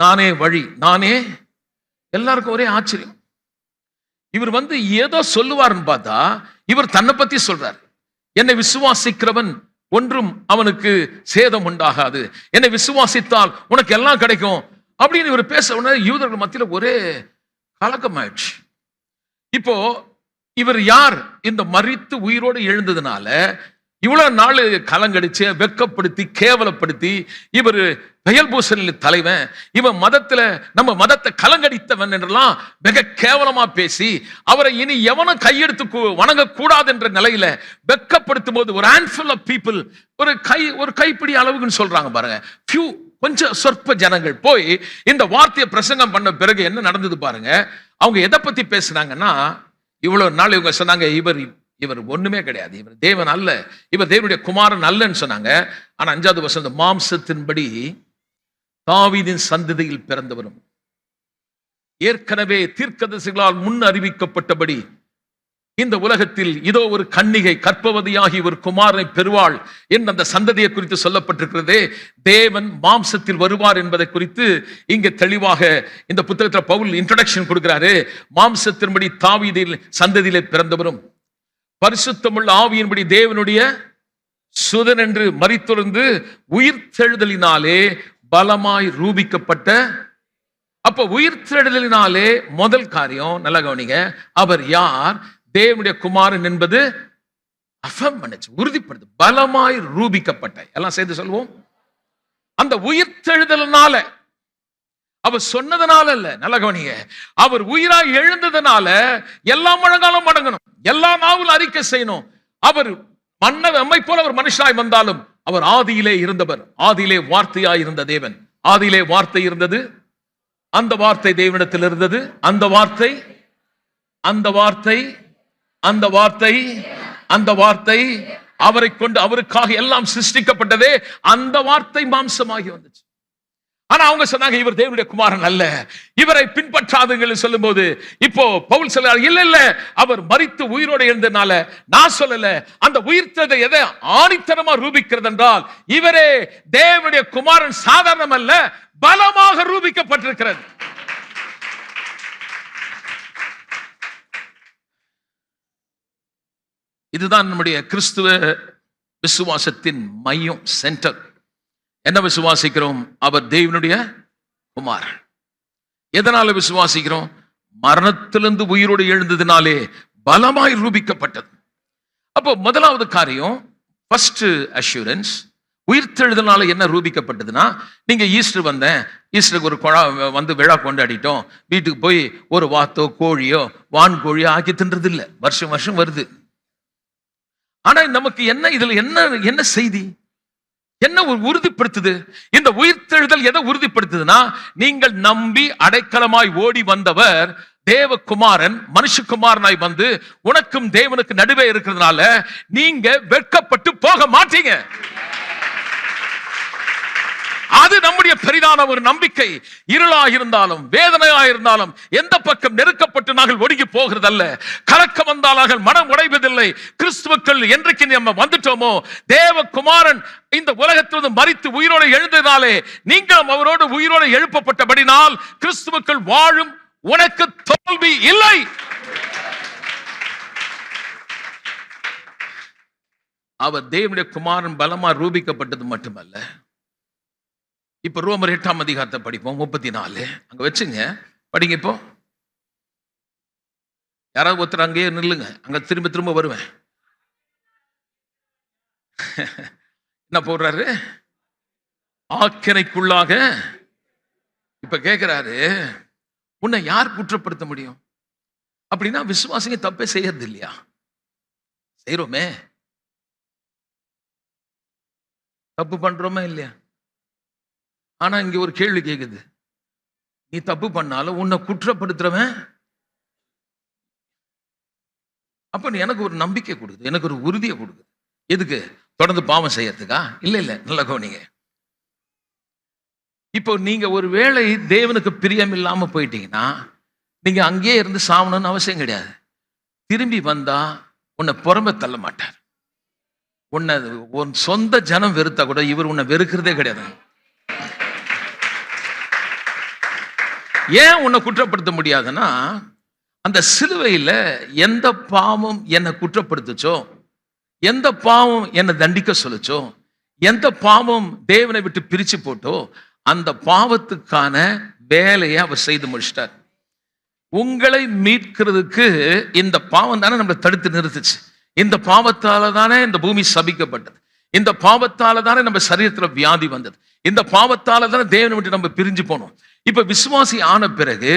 A: நானே வழி, நானே. எல்லாருக்கும் ஒரே ஆச்சரியம். இவர் ஏதோ சொல்லுவார்னு பார்த்தா இவர் தன்னை பத்தி சொல்றார். என்னை விசுவாசிக்கிறவன் ஒன்றும் அவனுக்கு சேதம் உண்டாகாது, என்னை விசுவாசித்தால் உனக்கு எல்லாம் கிடைக்கும் அப்படின்னு இவர் பேச உடனே யூதர்கள் மத்தியில ஒரே கலக்கமாயிடுச்சு. இப்போ இவர் யார்? இந்த மரித்து உயிரோடு எழுந்ததுனால இவ்வளவு நாள் கலங்கடிச்சு, வெக்கப்படுத்தி, கேவலப்படுத்தி, இவர் பெயல்பூசலின் தலைவன், இவன் நம்ம மதத்தை கலங்கடித்தவன் என்றெல்லாம் மிக கேவலமா பேசி அவரை இனி எவனும் கையெடுத்து வணங்க கூடாது என்ற நிலையில வெக்கப்படுத்தும் போது ஒரு ஹேண்ட்ஃபுல் ஆஃப் பீப்புள், ஒரு கைப்பிடி அளவுக்குன்னு சொல்றாங்க பாருங்க, கொஞ்சம் சொற்ப ஜனங்கள் போய் இந்த வார்த்தையை பிரசங்கம் பண்ண பிறகு என்ன நடந்தது பாருங்க. அவங்க எதை பத்தி பேசுனாங்கன்னா, இவ்வளவு நாள் இவங்க சொன்னாங்க, இவர் ஒண்ணுமே கிடையாது, இவர் தேவன் அல்ல, இவர் தேவனுடைய குமாரன் அல்லன்னு சொன்னாங்க. ஆனா 5வது வசனம், மாம்சத்தின்படி தாவீதின் சந்ததியில் பிறந்தவரும் ஏற்கனவே தீர்க்கதரிசிகளால் முன் அறிவிக்கப்பட்டபடி இந்த உலகத்தில் இதோ ஒரு கன்னிகை கர்ப்பவதியாகி ஒரு குமாரனை பெறுவாள் என்ற அந்த சந்ததியை குறித்து சொல்லப்பட்டிருக்கிறதே, தேவன் மாம்சத்தில் வருவார் என்பதை குறித்து இங்க தெளிவாக இந்த புத்தகத்தில் பவுல் இன்ட்ரோடக்ஷன் கொடுக்கிறாரு. மாம்சத்தின்படி தாவீதின் சந்ததியிலே பிறந்தவரும் பரிசுத்தமுள்ள ஆவியின்படி தேவனுடைய சுதன் என்று மரித்தொழுந்து உயிர்த்தெழுதலினாலே பலமாய் ரூபிக்கப்பட்ட. அப்ப உயிர்த்தெழுதலினாலே முதல் காரியம் நல்ல கவனிங்க, அவர் யார்? தேவனுடைய குமாரன் என்பது அஃபர்ம் பண்ணுச்சு, உறுதிப்படுது. பலமாய் ரூபிக்கப்பட்ட, எல்லாம் சேர்ந்து சொல்லுவோம். அந்த உயிர்த்தெழுதலினால, அவர் சொன்னதனால அல்ல, நல்ல கவனிங்க, அவர் உயிராய் எழுந்ததனால எல்லா முழங்காலும் மடங்கணும், எல்லா நாவும் அறிக்கை செய்யணும். அவர் நம்மை போல அவர் மனுஷனாய் வந்தாலும் அவர் ஆதியிலே இருந்தவர், ஆதியிலே வார்த்தையாய் இருந்த தேவன். ஆதியிலே வார்த்தை இருந்தது, அந்த வார்த்தை தேவனிடத்தில் இருந்தது, அந்த வார்த்தை அந்த வார்த்தை அந்த வார்த்தை அந்த வார்த்தை அவரை கொண்டு அவருக்காக எல்லாம் சிருஷ்டிக்கப்பட்டதே, அந்த வார்த்தை மாம்சமாகி வந்துச்சு. ஆனா அவங்க சொன்னாங்க, இவர் தேவனுடைய குமாரன் அல்ல, இவரை பின்பற்றாதுங்கள் சொல்லும் போது இப்போ பவுல் சொல்றார், இல்ல இல்ல, அவர் மரித்து உயிரோடு எழுந்தனால நான் சொல்லல, அந்த உயிர்த்ததை எதை ஆணித்தனமா ரூபிக்கிறது என்றால் இவரே தேவனுடைய குமாரன், சாதாரணம் அல்ல, பலமாக ரூபிக்கப்பட்டிருக்கிறது. இதுதான் நம்முடைய கிறிஸ்துவ விசுவாசத்தின் மையம், சென்டர். என்ன விசுவாசிக்கிறோம்? அவர் தேவனுடைய குமாரன். எதனால விசுவாசிக்கிறோம்? மரணத்திலிருந்து உயிரோடு எழுந்ததினாலே பலமாய் ரூபிக்கப்பட்டது. அப்போ முதலாவது காரியம், ஃபர்ஸ்ட் அஷூரன்ஸ், உயிர்த்தெழுதனால என்ன ரூபிக்கப்பட்டதுன்னா, நீங்க ஈஸ்டர் வந்தேன், ஈஸ்டருக்கு ஒரு வந்து விழா கொண்டாடிட்டோம், வீட்டுக்கு போய் ஒரு வாத்தோ கோழியோ வான் கோழியோ ஆக்கி தின்றது இல்லை, வருஷம் வருஷம் வருது. ஆனா நமக்கு என்ன இதுல என்ன செய்தி, என்ன ஒரு உறுதிப்படுத்துது? இந்த உயிர்த்தெழுதல் எதை உறுதிப்படுத்துதுன்னா, நீங்கள் நம்பி அடைக்கலமாய் ஓடி வந்தவர் தேவகுமாரன் மனுஷகுமாரனாய் வந்து உனக்கும் தேவனுக்கு நடுவே இருக்கிறதுனால நீங்க வெட்கப்பட்டு போக மாட்டீங்க. அது நம்முடைய பெரிதான ஒரு நம்பிக்கை. இருளாக இருந்தாலும் வேதனையாக இருந்தாலும் எந்த பக்கம் நெருக்கப்பட்டு நாங்கள் ஒடுங்கி போகிறதல்ல. கலக்கம் வந்தால் மனம் உடைவதில்லை. கிறிஸ்துவுக்குள் என்றைக்கு நம்ம வந்துட்டோமோ, தேவகுமாரன் இந்த உலகத்திலிருந்து மரித்து உயிரோடு எழுந்ததாலே நீங்களும் அவரோடு உயிரோடு எழுப்பப்பட்டபடினால் கிறிஸ்துவுக்குள் வாழும் உனக்கு தோல்வி இல்லை. அவர் தேவனுடைய குமாரன் பலமா ரூபிக்கப்பட்டது மட்டுமல்ல. இப்ப ரோமர் 8ஆம் அதிகாரத்தை படிப்போம், 34 அங்க வச்சுங்க, படிங்க. இப்போ யாராவது ஒருத்தர் அங்கேயே நில்லுங்க, அங்க திரும்ப திரும்ப வருவேன். என்ன போடுறாரு? ஆக்கினைக்குள்ளாக. இப்ப கேட்கிறாரு, உன்னை யார் குற்றப்படுத்த முடியும்? அப்படின்னா விசுவாசிங்க தப்பே செய்யறது இல்லையா? செய்யறோமே, தப்பு பண்றோமே இல்லையா? ஆனா இங்க ஒரு கேள்வி கேக்குது, நீ தப்பு பண்ணாலும் உன்னை குற்றப்படுத்துறவன். அப்ப நீ எனக்கு ஒரு நம்பிக்கை கொடுக்குது, எனக்கு ஒரு உறுதியை கொடுக்குது. எதுக்கு? தொடர்ந்து பாவம் செய்யறதுக்கா? இல்ல இல்ல, நல்ல கவனிங்க. இப்போ நீங்க ஒரு வேளை தேவனுக்கு பிரியம் இல்லாம போயிட்டீங்கன்னா நீங்க அங்கேயே இருந்து சாவணும்னு அவசியம் கிடையாது. திரும்பி வந்தா உன்னை புறம்ப தள்ள மாட்டார். உன்னை உன் சொந்த ஜனம் வெறுத்தா கூட இவர் உன்னை வெறுக்கிறதே கிடையாது. ஏன் உன்னை குற்றப்படுத்த முடியாதுன்னா, அந்த சிலுவையில எந்த பாவம் என்னை குற்றப்படுத்துச்சோ, எந்த பாவம் என்னை தண்டிக்க சொல்லுச்சோ, எந்த பாவம் தேவனை விட்டு பிரிச்சு போட்டோ, அந்த பாவத்துக்கான வேலையை அவர் செய்து முடிச்சிட்டார். உங்களை மீட்கிறதுக்கு இந்த பாவம் தானே நம்மளை தடுத்து நிறுத்துச்சு. இந்த பாவத்தால தானே இந்த பூமி சபிக்கப்பட்டது. இந்த பாவத்தால தானே நம்ம சரீரத்துல வியாதி வந்தது. இந்த பாவத்தால தானே தேவனை விட்டு நம்ம பிரிஞ்சு போனோம். இப்ப விசுவாசி ஆன பிறகு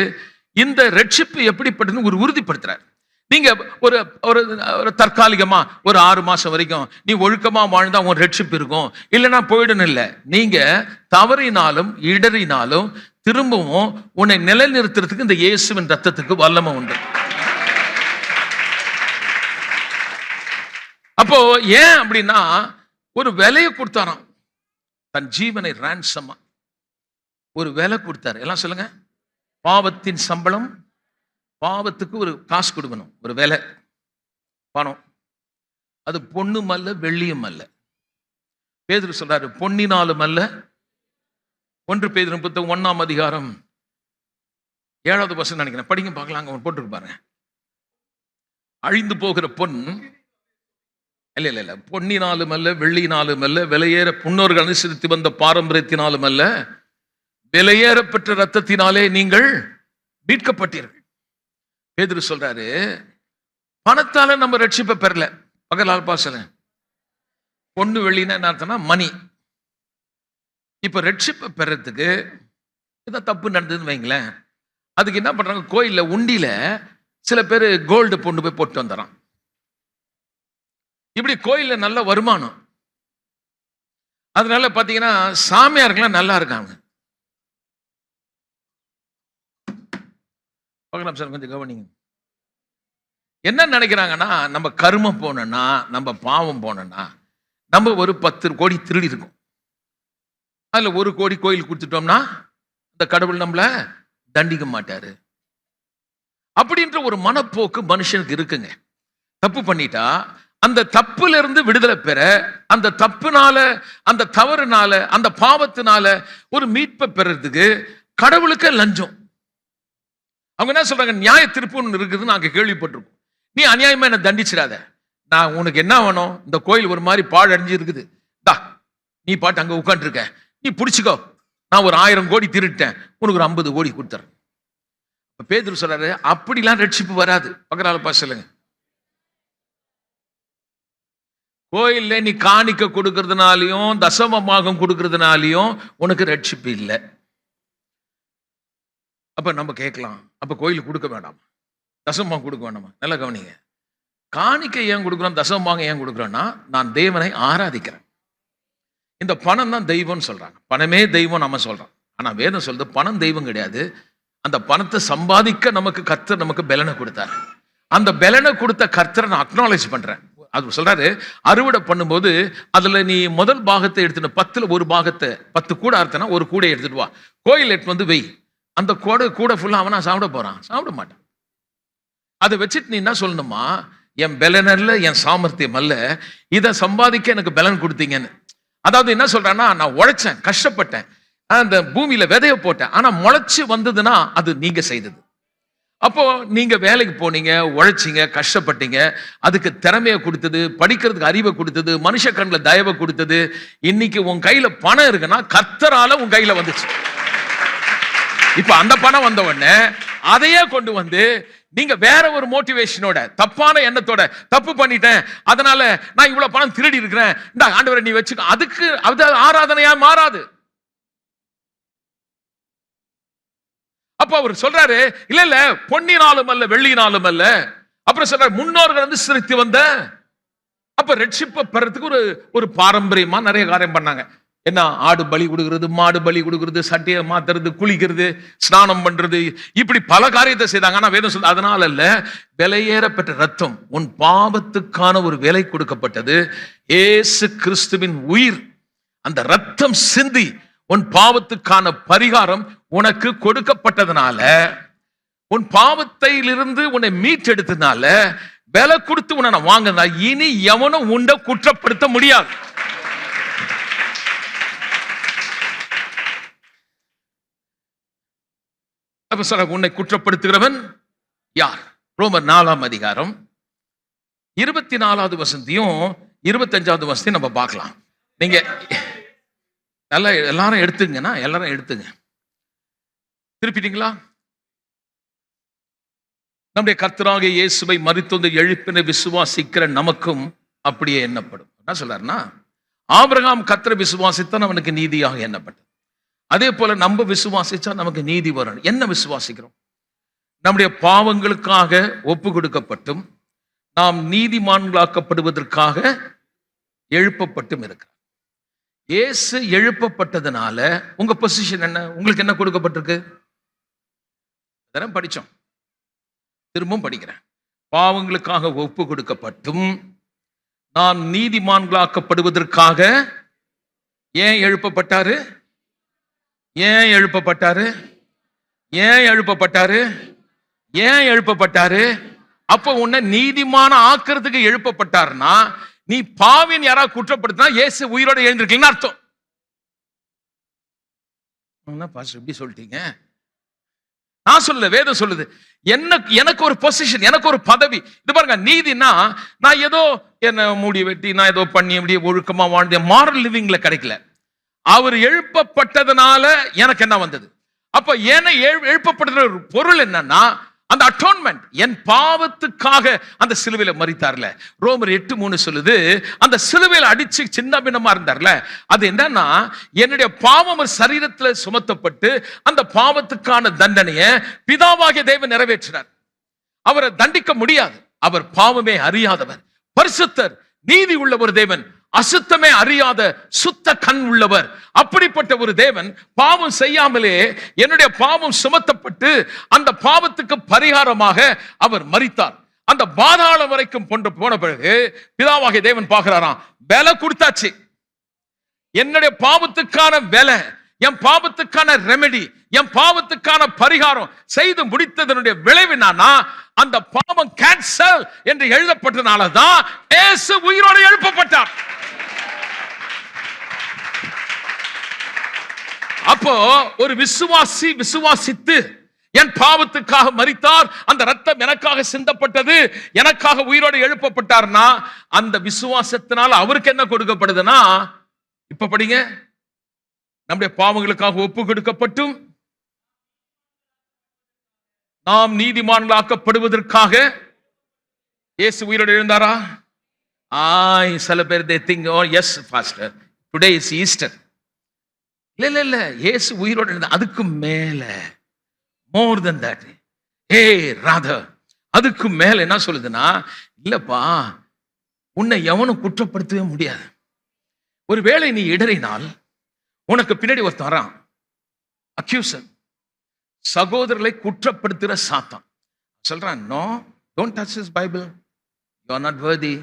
A: இந்த ரட்சிப்பு எப்படிப்பட்டதுன்னு ஒரு உறுதிப்படுத்துறாரு. நீங்க ஒரு ஒரு தற்காலிகமா ஒரு 6 மாசம் வரைக்கும் நீ ஒழுக்கமா வாழ்ந்தா உன் ரட்சிப்பு இருக்கும், இல்லைன்னா போயிடணும். இல்லை, நீங்க தவறினாலும் இடறினாலும் திரும்பவும் உன்னை நிலைநிறுத்துறதுக்கு இந்த இயேசுவின் ரத்தத்துக்கு வல்லமை உண்டு. அப்போ ஏன் அப்படின்னா, ஒரு விலையை கொடுத்தாராம், தன் ஜீவனை ரான்சமா ஒரு விலை கொடுத்தாரு. எல்லாம் சொல்லுங்க. பாவத்தின் சம்பளம், பாவத்துக்கு ஒரு காசு கொடுக்கணும், ஒரு விலை, பணம். அது பொண்ணும் அல்ல வெள்ளியும் அல்ல. பேதுரு சொல்றாரு, பொன்னினாலும் அல்ல. 1 பேதுரு 1ஆம் அதிகாரம் 7வது வசனம் நினைக்கிறேன், படிங்க பார்க்கலாம். அங்க போட்டுருக்கு பாருங்க. அழிந்து போகிற பொன் இல்ல இல்ல இல்ல, பொன்னினாலும் அல்ல வெள்ளியினாலும் அல்ல, விலையேற முன்னோர்கள் அனுசரித்து வந்த பாரம்பரியத்தினாலும் அல்ல, விலையேறப்பட்ட ரத்தத்தினாலே நீங்கள் மீட்கப்பட்டீர்கள். பேதுரு சொல்றாரு, பணத்தால நம்ம ரட்சிப்பை பெறல. பகலால் பாசல பொண்ணு வெள்ளினா என்ன அர்த்தம்னா மணி. இப்ப ரட்சிப்பை பெறறதுக்கு ஏதாவது தப்பு நடந்ததுன்னு வைங்களேன், அதுக்கு என்ன பண்றாங்க, கோயில்ல உண்டியில சில பேர் கோல்டு பொண்ணு போய் போட்டு வந்துறான். இப்படி கோயில்ல நல்ல வருமானம். அதனால பாத்தீங்கன்னா சாமியாருக்கெல்லாம் நல்லா இருக்காங்க. கொஞ்சம் கவனிங்க. என்ன நினைக்கிறாங்கன்னா, நம்ம கர்மம் போனோம்னா, நம்ம பாவம் போனோம்னா, நம்ம ஒரு 10 கோடி திருடி இருக்கும், அதுல 1 கோடி கோயில் கொடுத்துட்டோம்னா அந்த கடவுள் நம்மள தண்டிக்க மாட்டாரு அப்படின்ற ஒரு மனப்போக்கு மனுஷனுக்கு இருக்குங்க. தப்பு பண்ணிட்டா அந்த தப்புல இருந்து விடுதலை பெற, அந்த தப்புனால, அந்த தவறுனால, அந்த பாவத்தினால ஒரு மீட்பை பெறறதுக்கு கடவுளுக்கு லஞ்சம். அவங்க என்ன சொல்றாங்க, நியாய தீர்ப்புன்னு இருக்குதுன்னு நாங்க கேள்விப்பட்டிருக்கோம். நீ அநியாயமா என்ன தண்டிச்சிடாத, நான் உனக்கு என்ன வேணும், இந்த கோயில் ஒரு மாதிரி பாழடைஞ்சு இருக்குது, நீ பாட்டு அங்க உட்காந்துருக்க, நீ பிடிச்சிக்கோ, நான் ஒரு 1000 கோடி திருட்டேன், உனக்கு ஒரு 50 கோடி கொடுத்துறேன். பேதுரு சொல்றாரு, அப்படிலாம் ரட்சிப்பு வராது. பக்கத்தால சொல்லுங்க. கோயில்ல நீ காணிக்க கொடுக்கறதுனாலையும் தசமபாகம் கொடுக்கறதுனாலையும் உனக்கு ரட்சிப்பு இல்லை. அப்ப நம்ம கேட்கலாம், அப்ப கோயிலுக்கு கொடுக்க வேண்டாமா, தசமபாகம் கொடுக்க வேண்டாமா? நல்லா கவனிங்க. காணிக்க ஏன் கொடுக்குறோம், தசமபாகம் ஏன் கொடுக்குறோம்னா, நான் தேவனை ஆராதிக்கிறேன். இந்த பணம் தான் தெய்வம்னு சொல்றாங்க. பணமே தெய்வம் நம்ம சொல்றோம். ஆனா வேதம் சொல்றது பணம் தெய்வம் கிடையாது. அந்த பணத்தை சம்பாதிக்க நமக்கு கர்த்தர் நமக்கு பலனை கொடுத்தாரு. அந்த பலனை கொடுத்த கர்த்தரை நான் அக்னாலேஜ் பண்றேன். அது சொல்றாரு, அறுவடை பண்ணும்போது அதுல நீ முதல் பாகத்தை எடுத்துட்டு 10ல் ஒரு பாகத்தை 10 கூட அறுத்தனா ஒரு கூடை எடுத்துட்டு வா, கோயில் எடுத்து வந்து வை. அந்த கூட ஃபுல்லா அவனா சாப்பிட போறான்? சாப்பிட மாட்டான். அதை வச்சுட்டு நீ என்ன சொல்லணுமா, என் பலன் அல்ல, என் சாமர்த்தியம் அல்ல, இதை சம்பாதிக்க எனக்கு பலன் கொடுத்தீங்கன்னு. அதாவது என்ன சொல்றான்னா, நான் உழைச்சேன், கஷ்டப்பட்டேன், அந்த பூமியில விதைய போட்டேன், ஆனா முளைச்சு வந்ததுன்னா அது நீங்க செய்தது. அப்போ நீங்க வேலைக்கு போனீங்க, உழைச்சிங்க, கஷ்டப்பட்டீங்க, அதுக்கு திறமையை கொடுத்தது, படிக்கிறதுக்கு அறிவை கொடுத்தது, மனுஷ கண்ணில் தயவை கொடுத்தது. இன்னைக்கு உன் கையில பணம் இருக்குன்னா கர்த்தரால உன் கையில வந்துச்சு. இப்ப அந்த பணம் வந்த உடனே அதையே கொண்டு வந்து நீங்க வேற ஒரு மோட்டிவேஷனோட, தப்பான எண்ணத்தோட, தப்பு பண்ணிட்டேன் அதனால நான் இவ்வளவு பணம் திருடி இருக்கிறேன், இந்த ஆண்டவரை நீ வச்சுக்க, அதுக்கு அது ஆராதனையா மாறாது. அப்ப அவர் சொல்றாரு, இல்ல இல்ல பொன்னினாலும் அல்ல வெள்ளினாலும் அல்ல. அப்புறம் சொல்றாரு, முன்னோர்கள் வந்து சிரித்து வந்த. அப்ப ரட்சிப்பை பெறத்துக்கு ஒரு பாரம்பரியமா நிறைய காரியம் பண்ணாங்க. என்ன, ஆடு பலி கொடுக்கிறது, மாடு பலி கொடுக்கிறது, சட்டையை மாத்துறது, குளிக்கிறது, ஸ்நானம் பண்றது, இப்படி பல காரியத்தை செய்தாங்க. ஆனா வேதம் சொல்ல, அதனால அல்ல, விலையேற பெற்ற ரத்தம், உன் பாவத்துக்கான ஒரு விலை கொடுக்கப்பட்டது. இயேசு கிறிஸ்துவின் உயிர், அந்த ரத்தம் சிந்தி உன் பாவத்துக்கான பரிகாரம் உனக்கு கொடுக்கப்பட்டதுனால, உன் பாவத்திலிருந்து உன்னை மீட்டெடுத்ததுனால, விலை கொடுத்து உன்னை வாங்கினா இனி எவனும் உன்னை குற்றப்படுத்த முடியாது. அப்ப சொல்ல, உன்னை குற்றப்படுத்துகிறவன் யார்? ரோமர் 4ஆம் அதிகாரம் 24வது வசனத்தையும் 25வது வசனத்தையும் நம்ம பார்க்கலாம். நீங்க நல்லா எல்லாரும் எடுத்துங்கன்னா, எல்லாரும் எடுத்துங்க. திருப்பிட்டீங்களா? நம்முடைய கர்த்தராகிய இயேசுவை மரித்தோர் எழுப்பின விசுவாசிக்கிற நமக்கும் அப்படியே எண்ணப்படும். என்ன சொல்றாருன்னா, ஆபிரகாம் கர்த்தரை விசுவாசித்தான் அவனுக்கு நீதியாக எண்ணப்பட்டது. அதே போல நம்ம விசுவாசிச்சா நமக்கு நீதி வரணும். என்ன விசுவாசிக்கிறோம்? நம்முடைய பாவங்களுக்காக ஒப்பு கொடுக்கப்பட்டும் நாம் நீதிமான்களாக்கப்படுவதற்காக எழுப்பப்பட்டும் இருக்கிறார். இயேசு எழுப்பப்பட்டதுனால உங்க பொசிஷன் என்ன? உங்களுக்கு என்ன கொடுக்கப்பட்டிருக்கு? படிச்சோம், திரும்பவும் படிக்கிறேன். பாவங்களுக்காக ஒப்பு கொடுக்கப்பட்டும் நாம் நீதிமான்களாக்கப்படுவதற்காக ஏன் எழுப்பப்பட்டாரு? ஏன் எழுப்பப்பட்டாரு? ஏன் எழுப்பப்பட்டாரு? ஏன் எழுப்பப்பட்டாரு? அப்ப உன்னை நீதிமான ஆக்கிறதுக்கு எழுப்பப்பட்டாருன்னா, நீ பாவின் யாராவது குற்றப்படுத்தினா இயேசு உயிரோட எழுந்திருக்கீங்கன்னு அர்த்தம். எப்படி சொல்லிட்டீங்க? நான் சொல்ல, வேதம் சொல்லுது. எனக்கு ஒரு பொசிஷன், எனக்கு ஒரு பதவி. இது பாருங்க, நீதினா நான் ஏதோ என்ன மூடி வெட்டி நான் ஏதோ பண்ணி அப்படியே ஒழுக்கமா வாழ்ந்த மாரல் லிவிங்ல கிடைக்கல. அவர் எழுப்பப்பட்டதுனால எனக்கு என்ன வந்தது? அப்ப ஏன்னா எழுப்பப்பட்ட பொருள் என்னன்னா, அந்த அட்டோன்மெண்ட், என் பாவத்துக்காக அந்த சிலுவையில மரித்தார்ல. ரோமர் 8:3 சொல்லுது, அந்த சிலுவையில அடிச்சு சின்ன பின்னமா இருந்தார்ல, அது என்னன்னா, என்னுடைய பாவம் சரீரத்துல சுமத்தப்பட்டு அந்த பாவத்துக்கான தண்டனையை பிதாவாகிய தேவன் நிறைவேற்றினார். அவரை தண்டிக்க முடியாது. அவர் பாவமே அறியாதவர், பரிசுத்தர், நீதி உள்ள ஒரு தேவன், அசுத்தமே அறியாத சுத்த கண் உள்ளவர். அப்படிப்பட்ட ஒரு தேவன் பாவம் செய்யாமலே என்னுடைய பாவம் சுமத்தப்பட்டு அந்த பாவத்துக்கு பரிகாரமாக அவர் மரித்தார். அந்த பாதாளம் வரைக்கும் போன பிறகு பிதாவாகிய தேவன் பார்க்கிறாராம், விலை கொடுத்தாச்சு. என்னுடைய பாவத்துக்கான விலை, என் பாவத்துக்கான ரெமெடி, என் பாவத்துக்கான பரிகாரம் செய்து முடித்ததனுடைய விளைவு என்னன்னா, அந்த பாவம் கேன்சல் என்று எழுதப்பட்டனாலதான் இயேசு உயிரோடு எழுப்பப்பட்டார். அப்போ ஒரு விசுவாசித்து என் பாவத்துக்காக மரித்தார், அந்த ரத்தம் எனக்காக சிந்தப்பட்டது, எனக்காக உயிரோடு எழுப்பப்பட்டார்னா, அந்த விசுவாசத்தினால அவருக்கு என்ன கொடுக்கப்படுதுன்னா, இப்ப படிங்க, நம்முடைய பாவங்களுக்காக ஒப்பு கொடுக்கப்பட்டும் நாம் நீதிமான்களாக்கப்படுவதற்காக இயேசு உயிரோடு எழுந்தாரா? சில பேர் they think, oh yes pastor, today is Easter. இல்ல இயேசு உயிரோடு எழுந்தார். அதுக்கு மேல more than that, rather அதுக்கு மேல என்ன சொல்லுதுன்னா, இல்லப்பா உன்னை எவனும் குற்றப்படுத்தவே முடியாது. ஒருவேளை நீ இடறினால் உனக்கு பின்னாடி ஒருத்தன் வரான், அக்யூசர், சகோதரர்களை குற்றப்படுத்துற சாத்தான். சொல்றான், no don't touch this Bible, you are not worthy.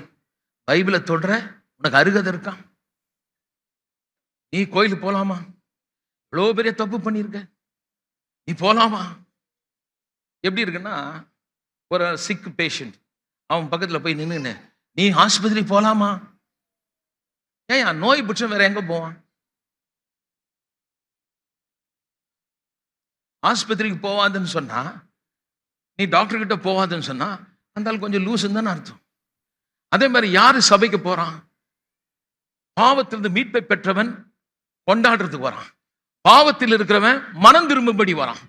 A: பைபிளை தொடுற உனக்கு அருகதை இருக்கான்? நீ கோயிலுக்கு போலாமா? இவ்வளோ பெரிய தப்பு பண்ணியிருக்க, நீ போலாமா? எப்படி இருக்குன்னா, ஒரு சிக் பேஷண்ட் அவன் பக்கத்தில் போய் நின்று, நீ ஆஸ்பத்திரி போலாமா? ஏன் நோய் புற்றம் வேற எங்க போவான்? ஆஸ்பத்திரிக்கு போவாதுன்னு சொன்னா, நீ டாக்டர் கிட்ட போவாதுன்னு சொன்னா, அந்த ஆள் கொஞ்சம் லூசுன்னு தானே அர்த்தம். அதே மாதிரி யாரு சபைக்கு போறான்? பாவத்திலிருந்து மீட்பை பெற்றவன் கொண்டாடுறதுக்கு வரான். பாவத்தில் இருக்கிறவன் மனம் திரும்பும்படி வரான்.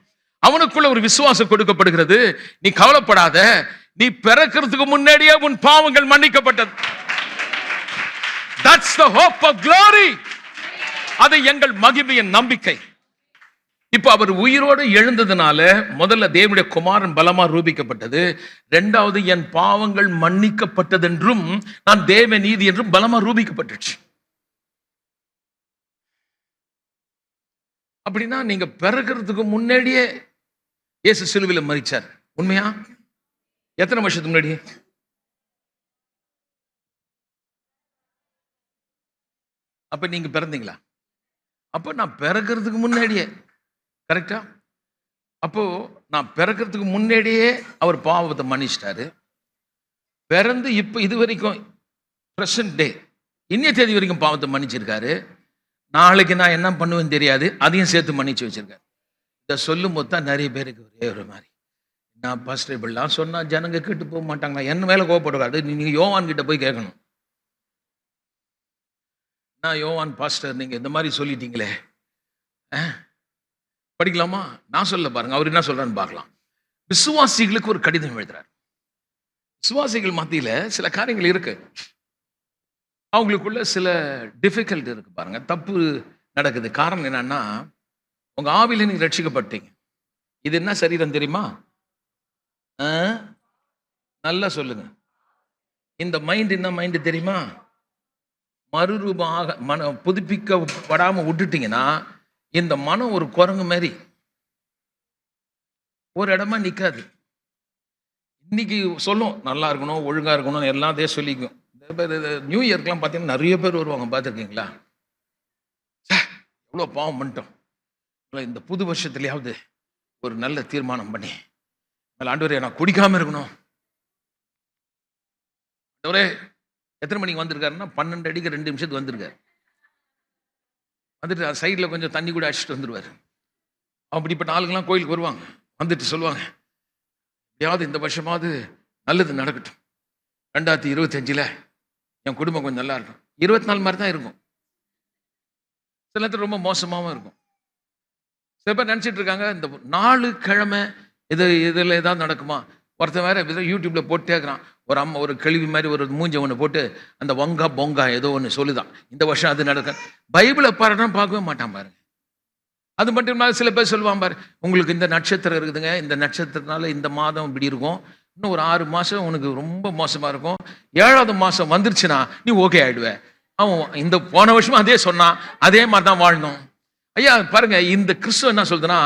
A: அவனுக்குள்ள ஒரு விசுவாசம் கொடுக்கப்படுகிறது. நீ கவலைப்படாத, நீ பிறக்கிறதுக்கு முன்னாடியே உன் பாவங்கள் மன்னிக்கப்பட்டது. That's the hope of glory. அது எங்கள் மகிமையின் நம்பிக்கை. இப்ப அவர் உயிரோடு எழுந்ததுனால முதல்ல தேவனுடைய குமாரன் பலமா ரூபிக்கப்பட்டது. இரண்டாவது, என் பாவங்கள் மன்னிக்கப்பட்டது என்றும் நான் தேவ நீதி என்றும் பலமா ரூபிக்கப்பட்டுச்சு. அப்படின்னா நீங்க பிறக்கிறதுக்கு முன்னாடியே இயேசு சிலுவையில் மரிச்சார். உண்மையா? எத்தனை வருஷத்துக்கு முன்னாடி? அப்ப நீங்க பிறந்தீங்களா? அப்ப நான் பிறக்கிறதுக்கு முன்னாடியே, கரெக்டா? அப்போ நான் பிறக்கிறதுக்கு முன்னாடியே அவர் பாவத்தை மன்னிச்சிட்டாரு. பிறந்து இப்ப இது வரைக்கும் பிரசன்ட் டே, இன்னைய தேதி வரைக்கும் பாவத்தை மன்னிச்சிருக்காரு. நாளைக்கு நான் என்ன பண்ணுவேன்னு தெரியாது, அதையும் சேர்த்து மன்னிச்சு வச்சிருக்காரு. இதை சொல்லும் போது தான் நிறைய பேருக்கு ஒரே ஒரு மாதிரி, நான் பாஸ்டர் இப்படிலாம் சொன்னா ஜனங்க கேட்டு போக மாட்டாங்களா? என்ன மேல கோவப்படுவாரு. நீங்க யோவான் கிட்ட போய் கேட்கணும், நான் யோவான் பாஸ்டர் நீங்க இந்த மாதிரி சொல்லிட்டீங்களே, படிக்கலாமா? நான் சொல்ல பாருங்க, அவர் என்ன சொல்றான்னு பார்க்கலாம். விசுவாசிகளுக்கு ஒரு கடிதம் எழுதுறாரு. விசுவாசிகள் மத்தியில சில காரியங்கள் இருக்கு, அவங்களுக்குள்ள சில டிஃபிகல்ட் இருக்கு பாருங்க, தப்பு நடக்குது. காரணம் என்னன்னா, உங்க ஆவில நீங்க ரட்சிக்கப்பட்டீங்க. இது என்ன சரீரம் தெரியுமா? நல்லா சொல்லுங்க. இந்த மைண்ட் என்ன மைண்ட் தெரியுமா? மறுரூபமாக மனம் புதுப்பிக்கப்படாம விட்டுட்டீங்கன்னா, இந்த மனம் ஒரு குரங்கு மாதிரி ஒரு இடமா நிக்காது. இன்னைக்கு சொல்லும் நல்லா இருக்கணும், ஒழுங்கா இருக்கணும், எல்லாத்தையும் சொல்லிக்கும். நியூ இயர்க்கெல்லாம் பார்த்தீங்கன்னா நிறைய பேர் வருவாங்க, பார்த்துருக்கீங்களா? எவ்வளோ பாவம் பண்ணிட்டோம், இந்த புது வருஷத்துலயாவது ஒரு நல்ல தீர்மானம் பண்ணி, ஆண்டவரே நான் குடிக்காம இருக்கணும். ஆண்டவரே எத்தனை மணிக்கு வந்திருக்காருன்னா 12 அடிக்கு 2 நிமிஷத்துக்கு வந்திருக்காரு. வந்துட்டு சைடில் கொஞ்சம் தண்ணி கூட அடிச்சுட்டு வந்துடுவார். அப்படிப்பட்ட ஆளுங்கெல்லாம் கோயிலுக்கு வருவாங்க, வந்துட்டு சொல்லுவாங்க, எப்படியாவது இந்த வருஷமாவது நல்லது நடக்கட்டும், 2025 என் குடும்பம் கொஞ்சம் நல்லா இருக்கும். 24 மாதிரி தான் இருக்கும், சில நேரத்தில் ரொம்ப மோசமாகவும் இருக்கும். சில பேர் நினச்சிட்டு இருக்காங்க இந்த 4 கிழமை இதில் ஏதாவது நடக்குமா. ஒருத்தன் வேற யூடியூப்ல போட்டு கேட்குறான், ஒரு அம்மா ஒரு கழிவு மாதிரி ஒரு மூஞ்ச ஒன்று போட்டு அந்த வங்கா பொங்கா ஏதோ ஒன்று சொல்லுதான், இந்த வருஷம் அது நடக்க. பைபிளை பாருன்னா பார்க்கவே மாட்டான் பாருங்க. அது மட்டும் இல்லாமல் சில பேர் சொல்லுவான் பாரு, உங்களுக்கு இந்த நட்சத்திரம் இருக்குதுங்க, இந்த நட்சத்திரத்தினால இந்த மாதம் இப்படி இருக்கும், இன்னும் ஒரு 6 மாதம் உனக்கு ரொம்ப மோசமாக இருக்கும், 7வது மாதம் வந்துருச்சுன்னா நீ ஓகே ஆயிடுவ. அவன் இந்த போன வருஷமா அதே சொன்னான், அதே மாதிரி தான் வாழணும். ஐயா பாருங்க, இந்த கிறிஸ்துவ என்ன சொல்றதுன்னா,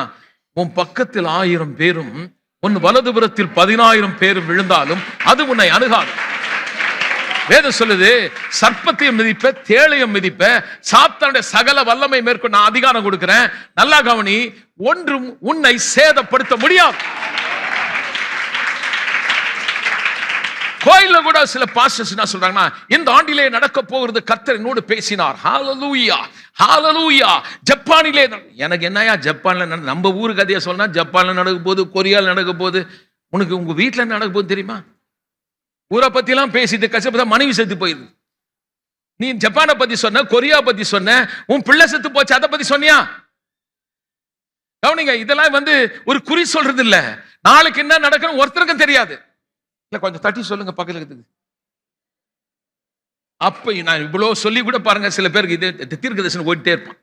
A: உன் பக்கத்தில் 1000 பேரும் உன் வலதுபுறத்தில் 10,000 பேரும் விழுந்தாலும் அது உன்னை அணுகாது. வேதம் சொல்லுது, சர்ப்பத்தையும் மிதிப்ப, தேளையும் மிதிப்ப, சாத்தானுடைய சகல வல்லமை மேற்கொண்டு நான் அதிகாரம் கொடுக்கிறேன். நல்லா கவனி, ஒன்றும் உன்னை சேதப்படுத்த முடியாது. கோயில்ல கூட சில பாஸ்டர்ஸ் என்ன சொல்றாங்கன்னா, இந்த ஆண்டிலே நடக்க போகிறது கர்த்தர் என்னோடு பேசினார். ஹalleluya ஹalleluya. ஜப்பானிலே எனக்கு என்னையா ஜப்பான்ல நம்ம ஊரு கதையை சொன்னா ஜப்பான்ல நடக்க போகுது, கொரியால நடக்க போகுது, உனக்கு உங்க வீட்டுல நடக்க போகுது தெரியுமா? ஊரை பத்தி எல்லாம் பேசிட்டு கஷ்டப்பட்ட மனைவி செத்து போயிருக்கு. நீ ஜப்பானை பத்தி சொன்ன, கொரியா பத்தி சொன்ன, உன் பிள்ளை செத்து போச்சு, அதை பத்தி சொன்னியா? கவனிங்க, இதெல்லாம் ஒரு குறி சொல்றது இல்ல, நாளைக்கு என்ன நடக்கணும் ஒருத்தருக்கும் தெரியாது. இல்ல கொஞ்சம் தட்டி சொல்லுங்க பக்கத்துல இருக்குது. அப்ப நான் இவ்வளவு சொல்லி கூட பாருங்க, சில பேருக்கு இது தீர்க்க தரிசனம் ஓடிட்டே இருப்பான்.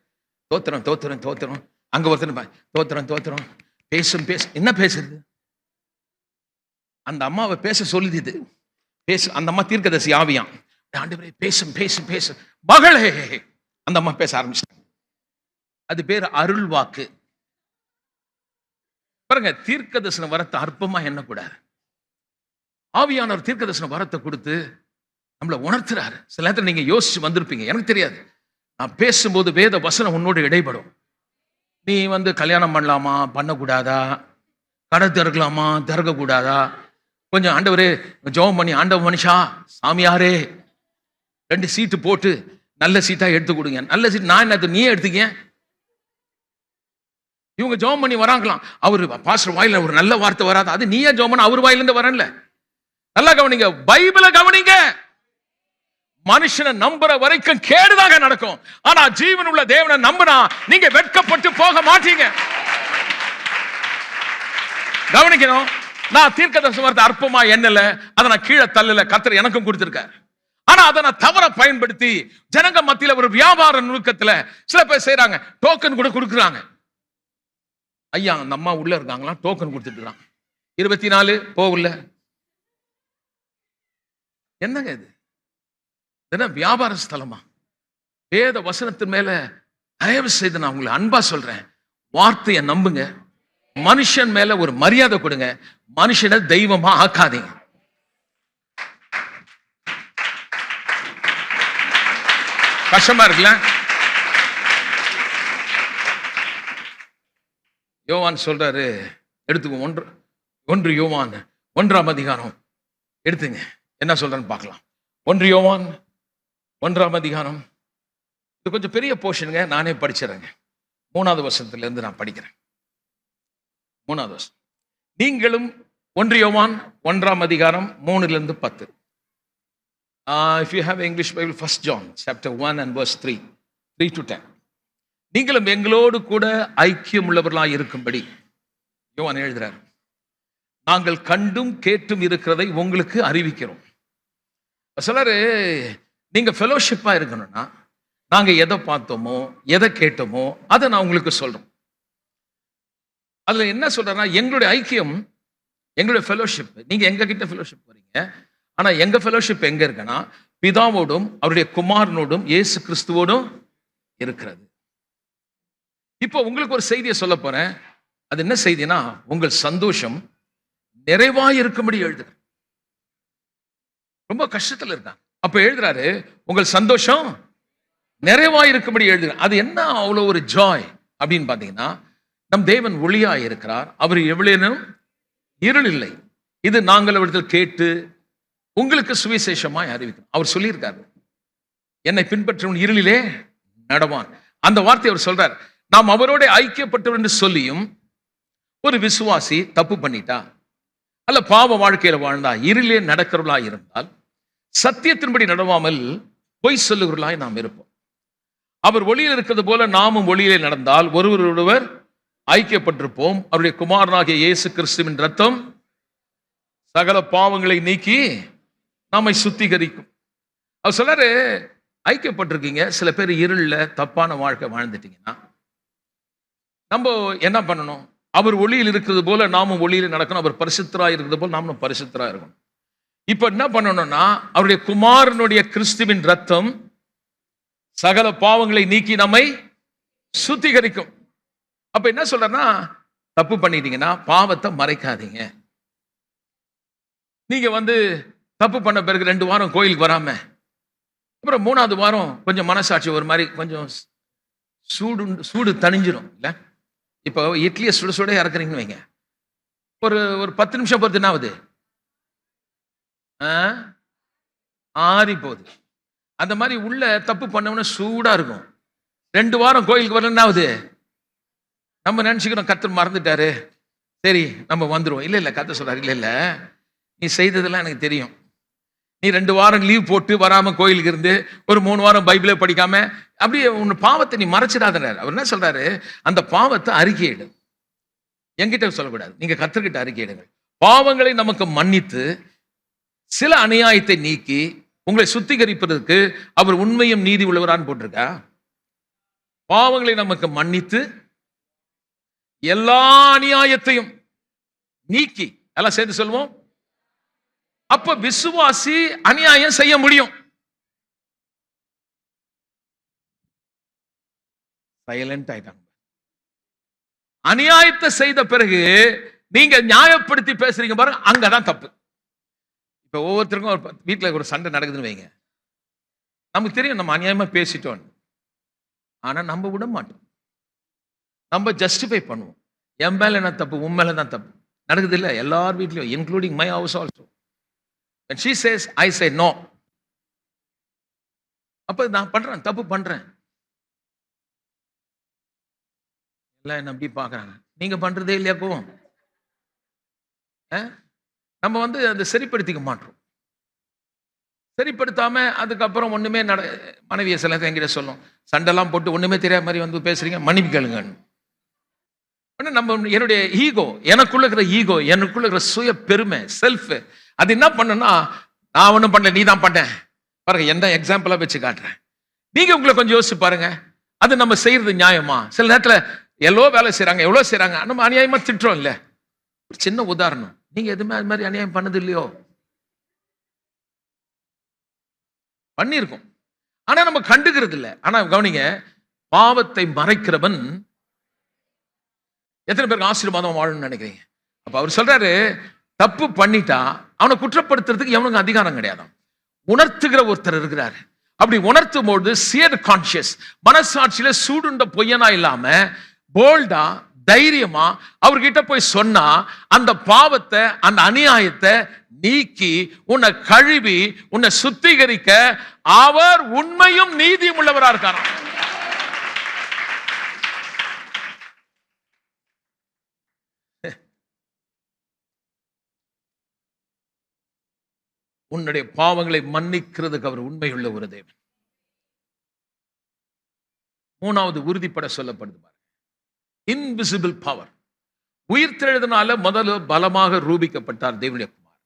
A: தோத்திரம் தோத்திரம் தோத்திரம், அங்க ஒருத்தர் தோத்திரம் தோத்திரம், பேசும் என்ன பேசுறது? அந்த அம்மாவை பேச சொல்லுது, பேசு. அந்த அம்மா தீர்க்கதரிசி ஆவியாம். ஆண்டவரே பேசும் பேசும் பேசும் மகளே, அந்த அம்மா பேச ஆரம்பிச்சிட்டாங்க. அது பேர் அருள் வாக்கு. பாருங்க, தீர்க்க தரிசன வரத்தை அற்பமா எண்ணக்கூடாது. ஆவியானவர் தீர்க்க தரிசன வரத்தை கொடுத்து நம்மளை உணர்த்துறாரு. சில நேரத்தில் நீங்க யோசிச்சு வந்திருப்பீங்க, எனக்கு தெரியாது. நான் பேசும்போது வேத வசனம் உன்னோடு இடைப்படும். நீ கல்யாணம் பண்ணலாமா பண்ணக்கூடாதா, கடை திறக்கலாமா திறக்க கூடாதா, கொஞ்சம் ஆண்டவரே ஜெபம் பண்ணி, ஆண்டவ மனுஷா சாமியாரே 2 சீட்டு போட்டு நல்ல சீட்டா எடுத்து கொடுங்க. நல்ல சீட் நான் என்ன, நீயே எடுத்துக்க. இவங்க ஜெபம் பண்ணி வராங்களாம். அவரு பாஸ்டர் வாயில ஒரு நல்ல வார்த்தை வராது, அது நீயே ஜெபம் பண்ண, அவர் வாயிலிருந்து வரல. நல்லா கவனிங்க, பைபிளை கவனிங்க. மனுஷனை நம்புற வரைக்கும் கேடுதாக நடக்கும். ஆனா ஜீவன் உள்ள தேவனை நம்பினா நீங்க வெட்கப்பட்டு போக மாட்டீங்க. கவனிக்கணும். நான் தீர்க்கதரிசன வார்த்தை அற்பமா எண்ணல, அதை நான் கீழே தள்ளல, கர்த்தர் எனக்கும் கொடுத்திருக்கார். ஆனா அதை நான் தவற பயன்படுத்தி ஜனங்க மத்தியில ஒரு வியாபார நுணுக்கத்துல சில பேர் செய்யறாங்க. டோக்கன் கூட கொடுக்குறாங்க. ஐயா அந்த அம்மா உள்ள இருக்காங்களா, டோக்கன் கொடுத்துட்டு இருக்காங்க. 24 போகல. என்னங்க இது? வியாபார ஸ்தலமா? வேத வசனத்தின் மேல தயவு செய்து நான் உங்களை அன்பா சொல்றேன், வார்த்தையை நம்புங்க. மனுஷன் மேல ஒரு மரியாதை கொடுங்க, மனுஷனை தெய்வமா ஆக்காதீங்க. கஷ்டமா இருக்குல்ல? யோவான் சொல்றாரு, எடுத்துக்கோ. 1 யோவான் 1ஆம் அதிகாரம் எடுத்துங்க. என்ன சொல்றேன்னு பார்க்கலாம். 1 யோவான் 1ஆம் அதிகாரம். இது கொஞ்சம் பெரிய போர்ஷனுங்க, நானே படிச்சிடறேங்க. 3வது வசனத்துல இருந்து நான் படிக்கிறேன். 3வது வசனம். நீங்களும் 1 யோவான் 1ஆம் அதிகாரம் 3லிருந்து 10. If you have English Bible, 1 John chapter 1 and verse 3 to 10. நீங்களும் எங்களோடு கூட ஐக்கியம் உள்ளவர்களாய் இருக்கும்படி யோவான் எழுதுறார். நாங்கள் கண்டும் கேட்டும் இருக்கிறதை உங்களுக்கு அறிவிக்கிறோம். சிலர் நீங்க ஃபெலோஷிப்பா இருக்கணும்னா நாங்க எதை பார்த்தோமோ எதை கேட்டோமோ அதை நான் உங்களுக்கு சொல்றோம். அதுல என்ன சொல்றேன்னா, எங்களுடைய ஐக்கியம், எங்களுடைய ஃபெலோஷிப், நீங்க எங்க கிட்ட ஃபெலோஷிப் வரீங்க. ஆனா எங்க ஃபெலோஷிப் எங்க இருக்குன்னா, பிதாவோடும் அவருடைய குமாரனோடும் இயேசு கிறிஸ்துவோடும் இருக்கிறது. இப்போ உங்களுக்கு ஒரு செய்தியை சொல்ல போறேன். அது என்ன செய்தினா, உங்கள் சந்தோஷம் நிறைவாய் இருக்கும்படி எழுதுற. ரொம்ப கஷ்டத்துல இருக்காங்க, அப்ப எழுதுறாரு உங்கள் சந்தோஷம் நிறைவாய் இருக்கும்படி எழுதுற. அது என்ன அவ்வளவு ஒரு ஜாய் அப்படின்னு பாத்தீங்கன்னா, நம் தேவன் ஒளியாய் இருக்கிறார், அவர் எவ்வளேனும் இருள் இல்லை. இது நாங்கள் அவரிடத்தில் கேட்டு உங்களுக்கு சுவிசேஷமாய் அறிவிக்கிறோம். அவர் சொல்லியிருக்காரு, என்னை பின்பற்றவன் இருளிலே நடவான். அந்த வார்த்தை அவர் சொல்றார். நாம் அவரோட ஐக்கியப்பட்டவர் என்று சொல்லியும் ஒரு விசுவாசி தப்பு பண்ணிட்டா அல்ல பாவ வாழ்க்கையில வாழ்ந்தா, இருளிலே நடக்கிறவர்களாய் இருந்தால், சத்தியத்தின்படி நடவாமல் பொய் சொல்லுகிறவர்களாய் நாம் இருப்போம். அவர் ஒளியில் இருக்கிறது போல நாமும் ஒளியிலே நடந்தால் ஒருவரோடொருவர் ஐக்கியப்பட்டிருப்போம். அவருடைய குமாரனாகிய இயேசு கிறிஸ்துவின் ரத்தம் சகல பாவங்களை நீக்கி நம்மை சுத்திகரிக்கும். அவர் சொல்றாரு, ஐக்கியப்பட்டிருக்கீங்க. சில பேர் இருள்ல தப்பான வாழ்க்கை வாழ்ந்துட்டீங்கன்னா நம்ம என்ன பண்ணணும்? அவர் ஒளியில் இருக்கிறது போல நாமும் ஒளியில் நடக்கணும். அவர் பரிசுத்தராய் இருக்கிறது போல நாமும் பரிசுத்தராய் இருக்கணும். இப்ப என்ன பண்ணணும்னா, அவருடைய குமாரனுடைய கிறிஸ்துவின் ரத்தம் சகல பாவங்களை நீக்கி நம்மை சுத்திகரிக்கும். அப்ப என்ன சொல்றேன்னா, தப்பு பண்ணிட்டீங்கன்னா பாவத்தை மறைக்காதீங்க. நீங்க தப்பு பண்ண பிறகு 2 வாரம் கோயிலுக்கு வராம, அப்புறம் 3வது வாரம் கொஞ்சம் மனசாட்சி ஒரு மாதிரி கொஞ்சம் சூடு தணிஞ்சிடும் இல்ல. இப்போ இட்லியை சுட சுட இறக்குறீங்கன்னு வைங்க, ஒரு 10 நிமிஷம் பொறுத்து என்ன ஆகுது? ஆறி போகுது. அந்த மாதிரி உள்ள தப்பு பண்ணவன சூடா இருக்கும். 2 வாரம் கோயிலுக்கு வரல என்ன ஆகுது? நம்ம நினைச்சுக்கிறோம் கர்த்தர் மறந்துட்டாரு, சரி நம்ம வந்துருவோம். இல்ல கர்த்தர் சொல்றாரு, இல்ல நீ செய்ததெல்லாம் எனக்கு தெரியும். நீ 2 வாரம் லீவ் போட்டு வராம கோயிலுக்கு இருந்து ஒரு 3 வாரம் பைபிளே படிக்காம அப்படியே உன் பாவத்தை நீ மறைச்சிடாத. அவர் என்ன சொல்றாரு? அந்த பாவத்தை அறிக்கையிடு. என்கிட்ட சொல்லக்கூடாது, நீங்க கர்த்தர்கிட்ட அறிக்கையிடுங்கள். பாவங்களை நமக்கு மன்னித்து சில அநியாயத்தை நீக்கி உங்களை சுத்திகரிப்பதற்கு அவர் உண்மையும் நீதி உள்ளவரான்னு போட்டிருக்கா. பாவங்களை நமக்கு மன்னித்து எல்லா அநியாயத்தையும் நீக்கி, எல்லாம் சேர்ந்து சொல்லுவோம். அப்ப விசுவாசி அநியாயம் செய்ய முடியும். சைலண்ட் ஆயிட்டாங்க. அநியாயத்தை செய்த பிறகு நீங்க நியாயப்படுத்தி பேசுறீங்க பாருங்க, அங்கதான் தப்பு. இப்ப ஒவ்வொருத்தருக்கும் வீட்டுல ஒரு சண்டை நடக்குதுன்னு வைங்க, நமக்கு தெரியும் நம்ம அநியாயமா பேசிட்டோம், ஆனா நம்ம விட மாட்டோம், நம்ம ஜஸ்டிஃபை பண்ணுவோம். என் மேல என்ன தப்பு, உன் மேல தான் தப்பு. நடக்குது இல்ல எல்லார் வீட்லயும், including my house also. And she says, I say no. அப்ப நான் பண்றேன், தப்பு பண்றேன், எல்லாம் என்ன அப்படி பாக்குறாங்க, நீங்க பண்றதே இல்லையா கோவம். நம்ம வந்து அதை சரிப்படுத்திக்க மாட்டோம். சரிப்படுத்தாம அதுக்கப்புறம் ஒண்ணுமே மனைவியை சில என்கிட்ட சொல்லும், சண்டெல்லாம் போட்டு ஒண்ணுமே தெரியாத மாதிரி வந்து பேசுறீங்க, மன்னிப்பு கேளுங்க. நம்ம என்னுடைய ஈகோ, எனக்குள்ள இருக்கிற ஈகோ, எனக்குள்ள இருக்கிற சுய பெருமை, செல்ஃப், அது என்ன பண்ணுன்னா, நான் ஒன்றும் பண்ணல, நீ தான் பண்ண பாருங்க. எந்த எக்ஸாம்பிளா வச்சு காட்டுறேன், நீங்க உங்களை கொஞ்சம் யோசிச்சு பாருங்க. அது நம்ம செய்யறது நியாயமா? சில நேரத்துல எவ்வளோ வேலை செய்யறாங்க, எவ்வளவு செய்யறாங்க, நம்ம அநியாயமா திட்டுறோம் இல்ல. ஒரு சின்ன உதாரணம், நீங்க எதுவுமே அது மாதிரி அநியாயம் பண்ணது இல்லையோ? பண்ணிருக்கோம், ஆனா நம்ம கண்டுக்கிறது இல்லை. ஆனா கவனிங்க, பாவத்தை மறைக்கிறவன் எத்தனை பேருக்கு ஆசீர்வாதம் வாழணும்னு நினைக்கிறீங்க? அப்ப அவர் சொல்றாரு, தப்பு பண்ணிட்டா அவனை குற்றப்படுத்துறதுக்கு எவனுக்கு அதிகாரம் கிடையாது. உணர்த்துகிற ஒருத்தர் இருக்கிறாரு. அப்படி உணர்த்தும் போது சியர் கான்சியஸ், மனசாட்சியில சூடுண்ட பொய்யனா இல்லாம போல்டா தைரியமா அவர்கிட்ட போய் சொன்னா, அந்த பாவத்தை, அந்த அநியாயத்தை நீக்கி உன்னை கழுவி உன்னை சுத்திகரிக்க அவர் உண்மையும் நீதியும் உள்ளவரா இருக்காராம். உன்னுடைய பாவங்களை மன்னிக்கிறதுக்கு அவர் உண்மையுள்ள ஒரு தேவன். மூணாவது உறுதிப்பட சொல்லப்படுது பாருங்க, இன்விசிபிள் பவர். உயிர்த்தெழுதனால முதல்ல பலமாக ரூபிக்கப்பட்டார் தேவனுடைய குமார்.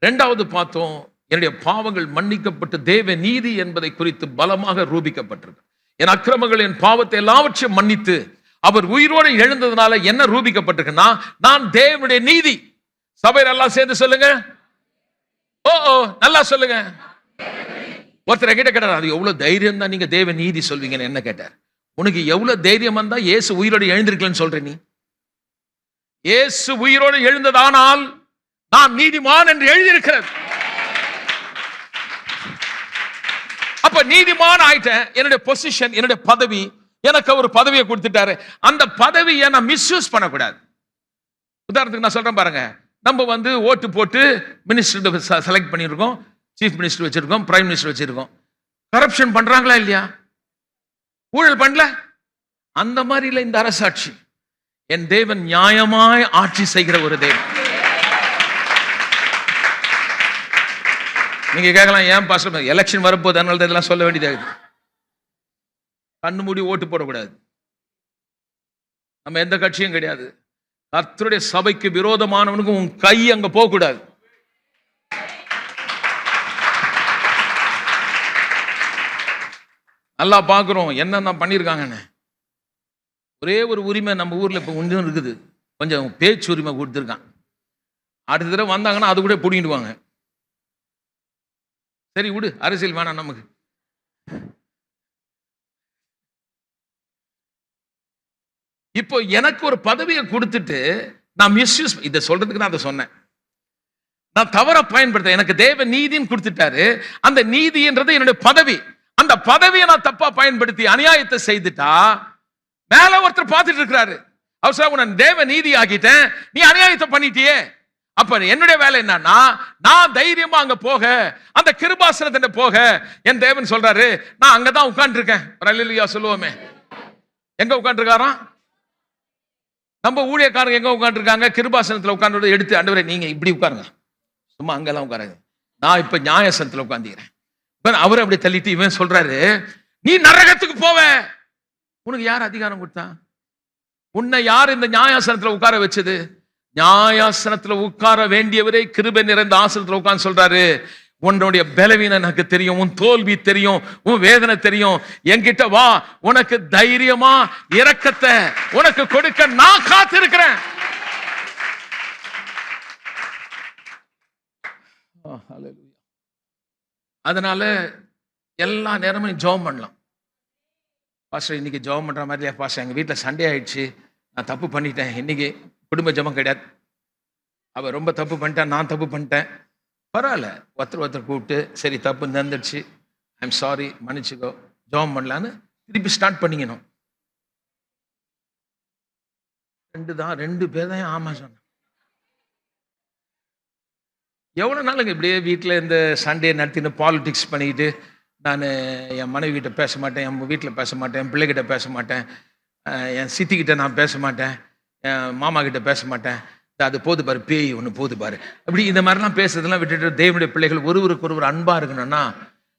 A: இரண்டாவது பார்த்தோம், என்னுடைய பாவங்கள் மன்னிக்கப்பட்டு தேவ நீதி என்பதை குறித்து பலமாக ரூபிக்கப்பட்டிருக்கு. என் அக்கிரமங்கள், என் பாவத்தை எல்லாவற்றையும் மன்னித்து அவர் உயிரோடு எழுந்ததுனால என்ன ரூபிக்கப்பட்டிருக்குன்னா, நான் தேவனுடைய நீதி. சபையில் எல்லாம் சேர்ந்து சொல்லுங்க, ஓ நல்லா சொல்லுங்க. ஒருத்தர் கிட்ட கேட்டார், அது எவ்வளவு தைரியம் தான் நீங்க தேவ நீதி சொல்வீங்கன்னு. என்ன கேட்டார், உனக்கு எவ்வளவு தைரியம் வந்தா இயேசு உயிரோடு எழுந்திருக்கலன்னு சொல்ற நீ? இயேசு உயிரோடு எழுந்ததானால் நான் நீதிமான் என்று எழுதியிருக்கிறது. அப்ப நீதிமான் ஆயிட்டேன். என்னுடைய பொசிஷன், என்னுடைய பதவி, எனக்கு ஒரு பதவியை கொடுத்துட்டாரு. அந்த பதவியை நான் மிஸ்யூஸ் பண்ணக்கூடாது. உதாரணத்துக்கு நான் சொல்றேன் பாருங்க, நம்ம வந்து ஓட்டு போட்டு மினிஸ்டர் செலக்ட் பண்ணியிருக்கோம், சீஃப் மினிஸ்டர் வச்சிருக்கோம், பிரைம் மினிஸ்டர் வச்சிருக்கோம். கரப்ஷன் பண்றாங்களா இல்லையா? ஊழல் பண்ணல? அந்த மாதிரி இல்லை இந்த அரசாட்சி. என் தேவன் நியாயமாய் ஆட்சி செய்கிற ஒரு தேவன். நீங்க கேட்கலாம், ஏன் பாஸ்டர் எலெக்ஷன் வரப்போது அதனால இதெல்லாம் சொல்ல வேண்டியது? கண்ணு மூடி ஓட்டு போடக்கூடாது. நம்ம எந்த கட்சியும் கிடையாது. கர்த்தருடைய சபைக்கு விரோதமானவனுக்கும் உன் கை அங்க போக கூடாது. நல்லா பாக்குறோம் என்னென்ன பண்ணிருக்காங்கன்னு. ஒரே ஒரு உரிமை நம்ம ஊர்ல இப்ப ஒன்றும் இருக்குது, கொஞ்சம் பேச்சு உரிமை கொடுத்துருக்கான். அடுத்த தடவை வந்தாங்கன்னா அது கூட பிடிங்கிடுவாங்க. சரி விடு, அரசியல் வேணாம் நமக்கு. இப்போ எனக்கு ஒரு பதவியை கொடுத்துட்டு நான் மிஸ்யூஸ், இதை சொல்றதுக்கு நான் அதை சொன்னேன், நான் தவற பயன்படுத்த, எனக்கு தேவ நீதின்னு கொடுத்துட்டாரு. அந்த நீதின்றது என்னுடைய பதவி. அந்த பதவியை நான் தப்பா பயன்படுத்தி அநியாயத்தை செய்துட்டா மேல ஒருத்தர் பார்த்துட்டு இருக்கிறாரு. அவர் சொல்ல, உன்னை தேவ நீதி ஆக்கிட்டேன், நீ அநியாயத்தை பண்ணிட்டியே. அப்ப என்னுடைய வேலை என்னன்னா, நான் தைரியமா அங்க போக, அந்த கிருபாசனத்திட்ட போக. என் தேவன் சொல்றாரு, நான் அங்கதான் உட்கார்ந்து இருக்கேன். அல்லேலூயா சொல்லுவோமே. எங்க உட்கார்ந்து இருக்காராம்? நம்ம ஊழியக்காரங்க எங்க உட்கார்ந்து இருக்காங்க? கிருபாசனத்துல உட்கார்ந்து எடுத்து, ஆண்டவரே நீங்க இப்படி உட்காருங்க, சும்மா அங்கெல்லாம் உட்காருங்க, நான் இப்ப நியாயசனத்துல உட்கார்ந்துக்கிறேன். அவரை அப்படி தள்ளிட்டு இவன் சொல்றாரு, நீ நரகத்துக்கு போவ. உனக்கு யார் அதிகாரம் கொடுத்தா? உன்னை யார் இந்த நியாயாசனத்துல உட்கார வச்சது? நியாயாசனத்துல உட்கார வேண்டியவரே கிருபை நிறைந்த ஆசனத்துல உட்கார்ந்து சொல்றாரு, உன்னுடைய பலவீனம் எனக்கு தெரியும், உன் தோல்வி தெரியும், உன் வேதனை தெரியும், என்கிட்ட வா, உனக்கு தைரியமா இரக்கத்தை உனக்கு கொடுக்க நான் காத்திருக்கிறேன். அதனால எல்லா நேரமும் ஜெபம் பண்ணலாம். பாஸ்டர் இன்னைக்கு ஜெபம் பண்ற மாதிரி பாஸ்டர் எங்க வீட்டில் சண்டே ஆயிடுச்சு, நான் தப்பு பண்ணிட்டேன், இன்னைக்கு குடும்ப ஜெபம் கிடையாது, அவ ரொம்ப தப்பு பண்ணிட்டேன், நான் தப்பு பண்ணிட்டேன், பரவாயில்ல, ஒருத்தர் கூப்பிட்டு சரி தப்பு நடந்துடுச்சு, ஐம் சாரி, மன்னிச்சுக்கோ, ஜெபம் பண்ணலான்னு திருப்பி ஸ்டார்ட் பண்ணிக்கணும். ரெண்டு பேர் தான் ஆமா சொன்ன. எவ்வளோ நாளுங்க இப்படியே வீட்டில் இந்த சண்டே நடத்தின்னு பாலிடிக்ஸ் பண்ணிக்கிட்டு, நான் என் மனைவி கிட்ட பேச மாட்டேன், என் வீட்டில் பேச மாட்டேன், என் பிள்ளைகிட்ட பேச மாட்டேன், என் சித்திக்கிட்ட நான் பேச மாட்டேன், என் மாமா கிட்ட பேச மாட்டேன், அது போது பாரு, பேய் ஒன்று போது பாரு, அப்படி இந்த மாதிரிலாம் பேசுறதெல்லாம் விட்டுட்டு தேவனுடைய பிள்ளைகள் ஒருவருக்கு அன்பா இருக்கணும்னா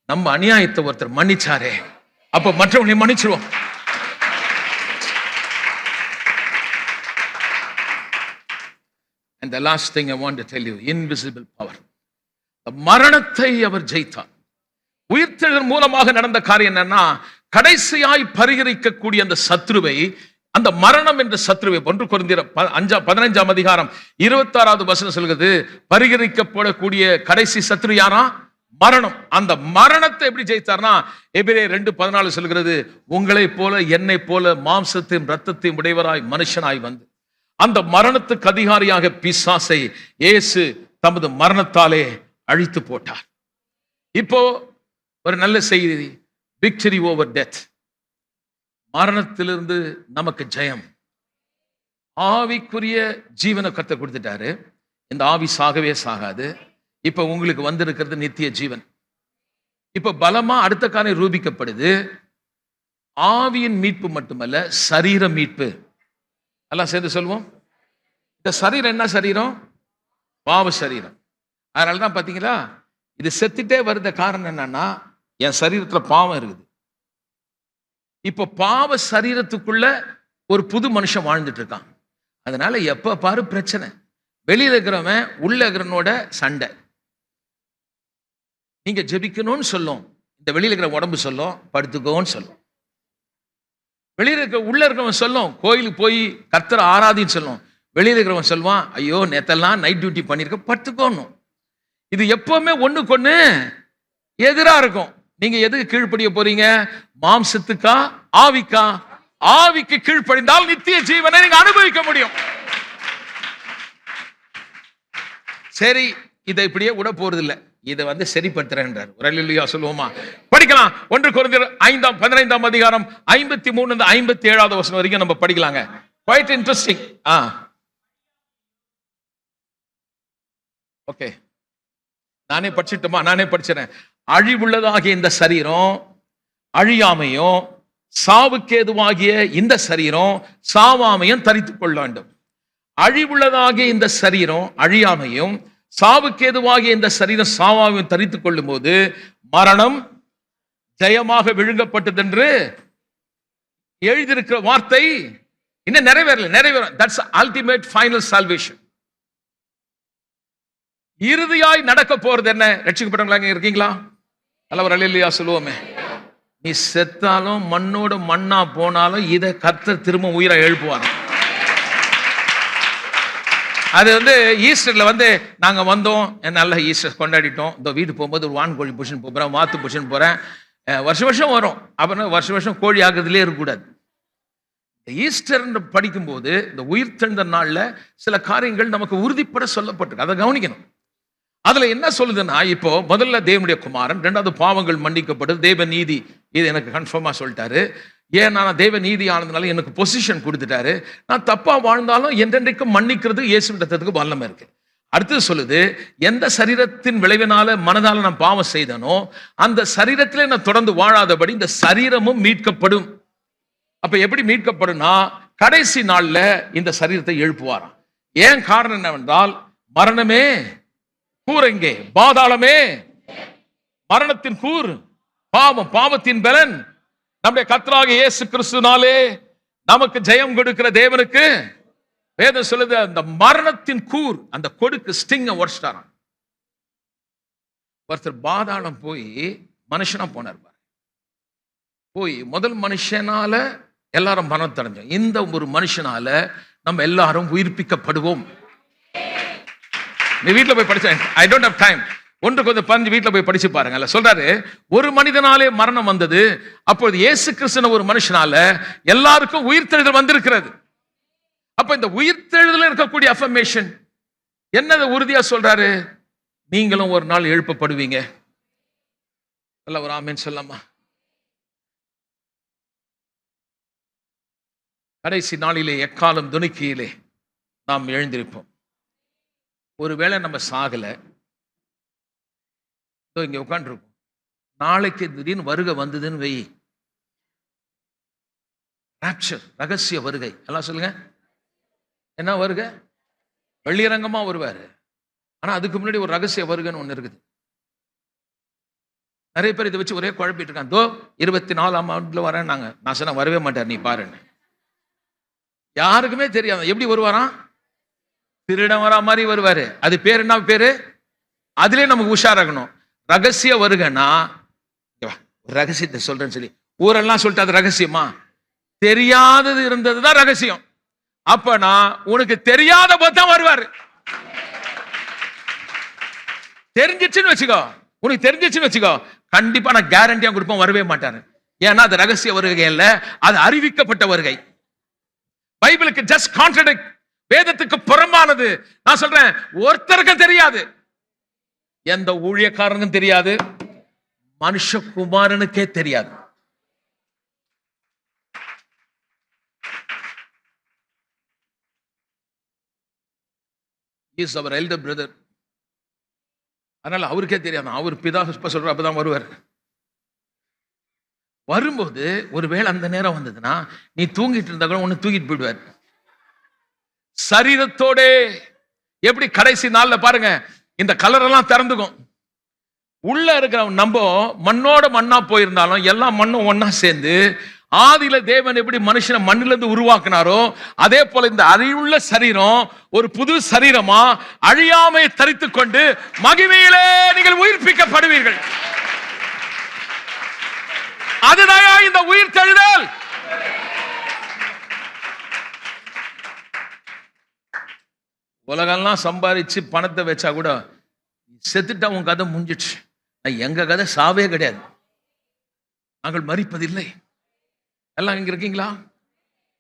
A: நம்ம அநியாயத்தை ஒருத்தர் மன்னிச்சாரே, அப்போ மற்றவங்களை மன்னிச்சிருவோம். And the last thing I want to tell you, invisible power. மரணத்தை அவர் ஜெயித்தார். உயிர்த்தெழுதல் மூலமாக நடந்த காரியம் என்னன்னா, கடைசியாய் பரிகரிக்கக்கூடிய அந்த சத்ருவை, அந்த மரணம் என்ற சத்ருவை 1 கொரிந்தியர் 15ஆம் அதிகாரம் 26வது வசனம் சொல்கிறது, பரிகரிக்கப்படக்கூடிய கடைசி சத்ரு யாரா? மரணம். அந்த மரணத்தை எப்படி ஜெயித்தார்னா, எபிரேயர் 2:14 சொல்கிறது, உங்களை போல என்னை போல மாம்சத்தையும் இரத்தத்தையும் உடையவராய் மனுஷனாய் வந்து அந்த மரணத்துக்கு அதிகாரியாக பிசாசை இயேசு தமது மரணத்தாலே அழித்து போட்டார். இப்போ ஒரு நல்ல செய்தி, விக்டரி ஓவர் டெத், மரணத்திலிருந்து நமக்கு ஜெயம். ஆவிக்குரிய ஜீவனை கர்த்தர் கொடுத்துட்டாரு. இந்த ஆவி சாகவே சாகாது. இப்ப உங்களுக்கு வந்திருக்கிறது நித்திய ஜீவன். இப்ப பலமா அடுத்த காரியம் ரூபிக்கப்படுது. ஆவியின் மீட்பு மட்டுமல்ல, சரீர மீட்பு. எல்லாம் சேர்ந்து சொல்லுவோம். இந்த சரீரம் என்ன சரீரம்? பாவ சரீரம். அதனாலதான் பாத்தீங்களா, இது செத்துட்டே வருத காரணம் என்னன்னா, என் சரீரத்துல பாவம் இருக்குது. இப்ப பாவ சரீரத்துக்குள்ள ஒரு புது மனுஷன் வாழ்ந்துட்டு இருக்கான். அதனால எப்ப பாரு பிரச்சனை. வெளியில இருக்கிறவன் உள்ள இருக்கிறவனோட சண்டை. நீங்க ஜெபிக்கணும்னு சொல்லும், இந்த வெளியில இருக்கிற உடம்பு சொல்லும் படுத்துக்கோன்னு சொல்லும். வெளியில இருக்க உள்ள இருக்கிறவன் சொல்லும் கோயிலுக்கு போய் கர்த்தரை ஆராதின்னு சொல்லும். வெளியில இருக்கிறவன் சொல்லுவான், ஐயோ நேத்தெல்லாம் நைட் டியூட்டி பண்ணிருக்க, படுத்துக்கோணும். இது எப்பவுமே ஒண்ணுக்கு ஒண்ணு எதிரா இருக்கும். நீங்க எதுக்கு கீழ்ப்படிய போறீங்க? மாம்சத்துக்கா ஆவிக்கா? ஆவிக்கு கீழ்ப்படிந்தால் நித்திய ஜீவனை நீங்க அனுபவிக்க முடியும். சரி, இதை இப்படியே விட போறது இல்லை, இதை சரிப்படுத்துறேன்றார். ஒரு அல்லேலூயா சொல்லுவோமா? படிக்கலாம். 1 கொரிந்தியர் 15ஆம் அதிகாரம் 53 57வது வசனம் வரைக்கும் நம்ம படிக்கலாங்க. Quite interesting. ஓகே, நானே படிச்சிட்டுமா? நானே படிச்சிடறேன். அழிவுள்ளதாகிய இந்த சரீரம் அழியாமையும், சாவுக்கேதுவாகிய இந்த சரீரம் சாவாமையும் தரித்துக் கொள்ள வேண்டும். அழிவுள்ளதாகிய இந்த சரீரம் அழியாமையும், சாவுக்கேதுவாகிய இந்த சரீரம் சாவாமையும் தரித்துக் கொள்ளும் போது மரணம் ஜெயமாக விழுங்கப்பட்டது என்று எழுதியிருக்கிற வார்த்தை இன்னும் நிறைவேறும். That's ultimate final salvation. இறுதியாய் நடக்க போறது என்ன? ரட்சிக்கப்பட்டவங்களா இருக்கீங்களா? அல்லவர் அல்லேலூயா சொல்லுவோமே. நீ செத்தாலும் மண்ணோட மண்ணா போனாலும் இதை கர்த்தர் திரும்ப உயிரா எழுப்புவார். அது ஈஸ்டர்ல நாங்க வந்தோம், நல்லா ஈஸ்டர் கொண்டாடிட்டோம். இந்த வீட்டு போகும்போது ஒரு வான் கோழி புஷன் போறேன், வாத்து புஷன் போறேன். வருஷம் வரும். அப்புறம் வருஷம் கோழி ஆகுறதுலேயே இருக்கக்கூடாது. ஈஸ்டர் படிக்கும்போது இந்த உயிர்த்தெழுந்த நாள்ல சில காரியங்கள் நமக்கு உறுதிப்பட சொல்லப்பட்டிருக்கு. அதை கவனிக்கணும். அதுல என்ன சொல்லுதுன்னா, இப்போ முதல்ல தேவனுடைய குமாரன், 2வது பாவங்கள் மன்னிக்கப்படுது, தேவ நீதி. இது எனக்கு கன்ஃபார்மா சொல்லிட்டாரு. ஏன் நான் தேவ நீதி ஆனதுனால எனக்கு பொசிஷன் கொடுத்துட்டாரு. நான் தப்பா வாழ்ந்தாலும் என்றென்றைக்கும் மன்னிக்கிறது இயேசுவிடத்துக்கு வல்லமை இருக்கு. அடுத்தது சொல்லுது, எந்த சரீரத்தின் விளைவினால மனதால நான் பாவம் செய்தனோ அந்த சரீரத்திலே நான் தொடர்ந்து வாழாதபடி இந்த சரீரமும் மீட்கப்படும். அப்ப எப்படி மீட்கப்படும்னா, கடைசி நாள்ல இந்த சரீரத்தை எழுப்புவாராம். ஏன் காரணம் என்னவென்றால், மரணமே கூர் எங்கே? பாதாளமே மரணத்தின் கூர் பாவம், பாவத்தின் பலன் நம்முடைய கர்த்தராகிய இயேசு கிறிஸ்துவினாலே நமக்கு ஜெயம் கொடுக்கிற தேவனுக்கு வேதம் சொல்லுது, அந்த மரணத்தின் கூர், அந்த கொடுக்கு ஸ்டிங்க உடைச்சிட்டாராம். ஒருத்தர் பாதாளம் போய் மனுஷனா போனார். போய் முதல் மனுஷனால எல்லாரும் மரணத்தடைஞ்சோம். இந்த ஒரு மனுஷனால நம்ம எல்லாரும் உயிர்ப்பிக்கப்படுவோம். நீ வீட்டுல போய் படிச்சேன், ஐ டோன்ட் ஹேவ் டைம். ஒன்று கொஞ்சம் 15 வீட்டுல போய் படிச்சு பாருங்க. சொல்றாரு, ஒரு மனிதனாலே மரணம் வந்தது, அப்பொழுது இயேசு கிறிஸ்து ஒரு மனுஷனால எல்லாருக்கும் உயிர்த்தெழுதல் வந்திருக்கிறது. அப்ப இந்த உயிர்த்தெழுதல் இருக்கக்கூடிய அஃபர்மேஷன் என்னது உறுதியா சொல்றாரு? நீங்களும் ஒரு நாள் எழுப்பப்படுவீங்க. அல்ல, ஒரு ஆமென் சொல்லலாமா? கடைசி நாளிலே எக்காலம் துணிக்கையிலே நாம் எழுந்திருப்போம். ஒருவேளை நம்ம சாகல, இங்க உட்காந்துருப்போம். நாளைக்கு திடீர்னு வருகை வந்ததுன்னு வை, ராப்சர், ரகசிய வருகை. எல்லாம் சொல்லுங்க, என்ன வருகை? வெளியரங்கமா வருவாரு. ஆனா அதுக்கு முன்னாடி ஒரு ரகசிய வருகைன்னு ஒண்ணு இருக்குது. நிறைய பேர் இதை வச்சு ஒரே குழப்பிட்டு இருக்காங்க. 24ஆம் ஆண்டுல வரேன்னாங்க. நான் சொன்ன வரவே மாட்டார், நீ பாருன்னு. யாருக்குமே தெரியாது எப்படி வருவாராம். திருடன் வரா மாதிரி வருவாரு. அது பேர் என்ன பேரு? அதுலயே நமக்கு உஷாராகணும். ரகசிய வருகனா, ரகசியத்தை சொல்றேன்னு சொல்லி ஊரெல்லாம் சொல்லிட்டு அது ரகசியமா? தெரியாதது இருந்ததுதான் ரகசியம். அப்பனா உனக்கு தெரியாத போதுதான் வருவாரு. தெரிஞ்சிச்சுன்னு வச்சுக்கோ, உனக்கு தெரிஞ்சிச்சுன்னு வச்சுக்கோ, கண்டிப்பா நான் கேரண்டியா கொடுப்போம், வரவே மாட்டாரு. ஏன்னா அது ரகசிய வருகை இல்ல, அது அறிவிக்கப்பட்ட வருகை. பைபிளுக்கு ஜஸ்ட் கான்ட்ரடிக்ட், வேதத்துக்கு புறம்பானது. நான் சொல்றேன், ஒருத்தருக்கும் தெரியாது, எந்த ஊழியக்காரனுக்கும் தெரியாது, மனுஷகுமாரனுக்கே தெரியாது. He is our elder brother. அதனால அவருக்கே தெரியாது. அவர் பிதா சொல்ற அப்பதான் வருவார். வரும்போது ஒருவேளை அந்த நேரம் வந்ததுன்னா, நீ தூங்கிட்டு இருந்தா கூட ஒன்னு தூக்கிட்டு போயிடுவார். சரீரத்தோட எப்படி கடைசி நாள்ல பாருங்க, இந்த கலர் எல்லாம் திறந்துக்கும். உள்ள இருக்கிற நம்ம மண்ணோட மண்ணா போயிருந்தாலும் எல்லா மண்ணும் ஒன்னா சேர்ந்து, ஆதியில தேவன் எப்படி மனுஷனை மண்ணிலிருந்து உருவாக்கினாரோ அதே போல இந்த அறிவுள்ள சரீரம் ஒரு புது சரீரமா அழியாமை தரித்துக் கொண்டு மகிமையிலே நீங்கள் உயிர்ப்பிக்கப்படுவீர்கள். அதுதான் இந்த உயிர் தெழுதல். உலகெல்லாம் சம்பாதிச்சு பணத்தை வச்சா கூட செத்துட்டா உன் கதை முடிஞ்சிடுச்சு. எங்க கதை சாவே கிடையாது. நாங்கள் மரிப்பதில்லை. எல்லாம் இங்க இருக்கீங்களா?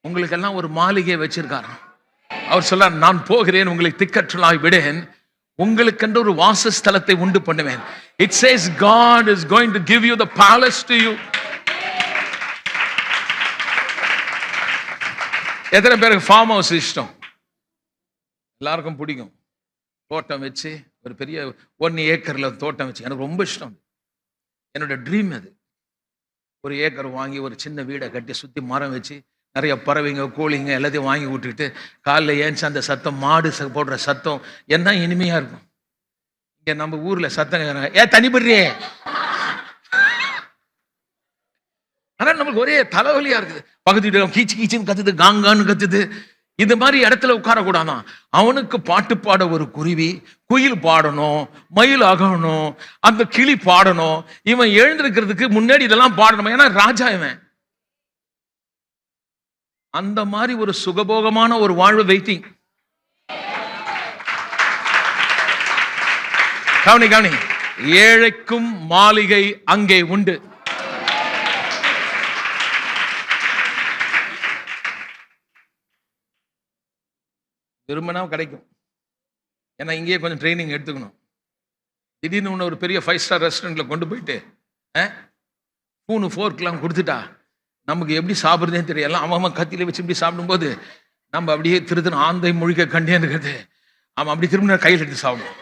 A: உங்களுக்கு எல்லாம் ஒரு மாளிகை வச்சிருக்காரு. அவர் சொல்றார், நான் போகிறேன், உங்களை திக்கற்றலாய் விடேன், உங்களுக்கென்று ஒரு வாசஸ்தலத்தை உண்டு பண்ணுவேன். It says God is going to give you the palace to you. எத்தனை பேருக்கு ஃபார்ம் ஹவுஸ் இஷ்டம்? எல்லாருக்கும் பிடிக்கும். தோட்டம் வச்சு ஒரு பெரிய 1 ஏக்கர்ல தோட்டம் வச்சு எனக்கு ரொம்ப இஷ்டம். என்னோட ட்ரீம் அது. 1 ஏக்கர் வாங்கி ஒரு சின்ன வீடை கட்டி சுத்தி மரம் வச்சு நிறைய பறவைங்க கோழிங்க எல்லாத்தையும் வாங்கி விட்டுக்கிட்டு காலைல ஏன்ச்சு அந்த சத்தம், மாடு போடுற சத்தம் என்ன இனிமையா இருக்கும். இங்க நம்ம ஊர்ல சத்தம், தனி படுறியே. ஆனா நமக்கு ஒரே தலைவலியா இருக்குது. பக்கத்து கீச்சு கீச்சுன்னு கத்துது, காங்கான்னு கத்துது. இது மாதிரி இடத்துல உட்காரக்கூடாதான். அவனுக்கு பாட்டு பாட ஒரு குருவி, குயில் பாடணும், மயில் அகணும், அந்த கிளி பாடணும். இவன் எழுந்திருக்கிறதுக்கு முன்னாடி இதெல்லாம் பாடணும். ஏன்னா ராஜா இவன். அந்த மாதிரி ஒரு சுகபோகமான ஒரு வாழ்வு வெயிட்டிங். கவனி கவனி, ஏழைக்கும் மாளிகை அங்கே உண்டு. விரும்பினா கிடைக்கும். ஏன்னா இங்கேயே கொஞ்சம் ட்ரைனிங் எடுத்துக்கணும். திடீர்னு ஒரு பெரிய 5 ஸ்டார் ரெஸ்டாரண்ட்ல கொண்டு போயிட்டு ஸ்பூனு ஃபோர்க்லாம் கொடுத்துட்டா நமக்கு எப்படி சாப்பிட்றதே தெரியல. அவன் கத்தியில வச்சு இப்படி சாப்பிடும்போது நம்ம அப்படியே திருத்தணும். ஆந்தை முழிக்க கண்டேன்னு இருக்கிறது. அவன் அப்படி திரும்ப கையில் எடுத்து சாப்பிடும்.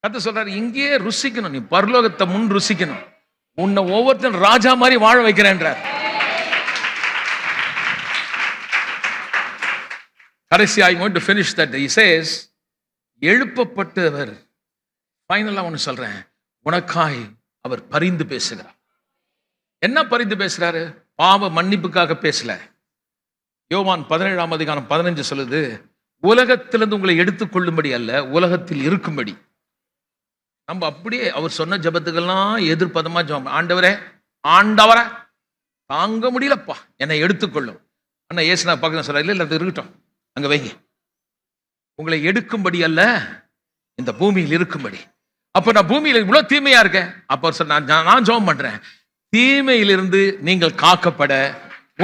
A: கத்த சொல்றாரு, இங்கேயே ருசிக்கணும், நீ பரலோகத்தை முன் ருசிக்கணும். உன்னை ஒவ்வொருத்தரும் ராஜா மாதிரி வாழ வைக்கிறேன்றார். கடைசி I want to finish that. He says, எழுப்பப்பட்டவர் ஃபைனலா ஒன்னு சொல்றேன், உனக்காய் அவர் பரிந்து பேசுகிறார். என்ன பரிந்து பேசுறாரு? பாவ மன்னிப்புக்காக பேசல, யோவான் 17:15 சொல்லுது, உலகத்திலிருந்து உங்களை எடுத்துக்கொள்ளும்படி அல்ல, உலகத்தில் இருக்கும்படி. நம்ம அப்படியே அவர் சொன்ன ஜெபத்துக்கெல்லாம் எதிர்ப்பதமா ஜெபம். ஆண்டவரே ஆண்டவரே தாங்க முடியலப்பா, என்னை எடுத்துக்கொள்ளும். அண்ணா ஏசுனா பக்கம் சொல்ல, இல்லை அது இருக்கட்டும், அங்க வைங்க. உங்களை எடுக்கும்படி அல்ல, இந்த பூமியில் இருக்கும்படி. அப்ப நான் பூமியில இவ்வளவு தீமையா இருக்கேன். அப்ப சொன்ன, நான் ஜெபம் பண்றேன், தீமையிலிருந்து நீங்கள் காக்கப்பட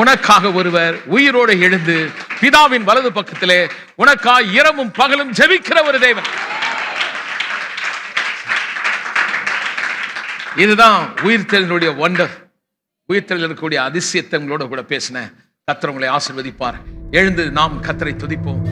A: உனக்காக ஒருவர் உயிரோடு எழுந்து பிதாவின் வலது பக்கத்திலே உனக்காக இரவும் பகலும் ஜெபிக்கிற ஒரு தேவன். இதுதான் உயிர்த்தெழுதலுடைய வண்டர். உயிர்த்தெழுதல் இருக்கக்கூடிய அதிசயத்தங்களோட கூட பேசின. கர்த்தர் உங்களை ஆசீர்வதிப்பார். எழுந்து நாம் கர்த்தரை துதிப்போம்.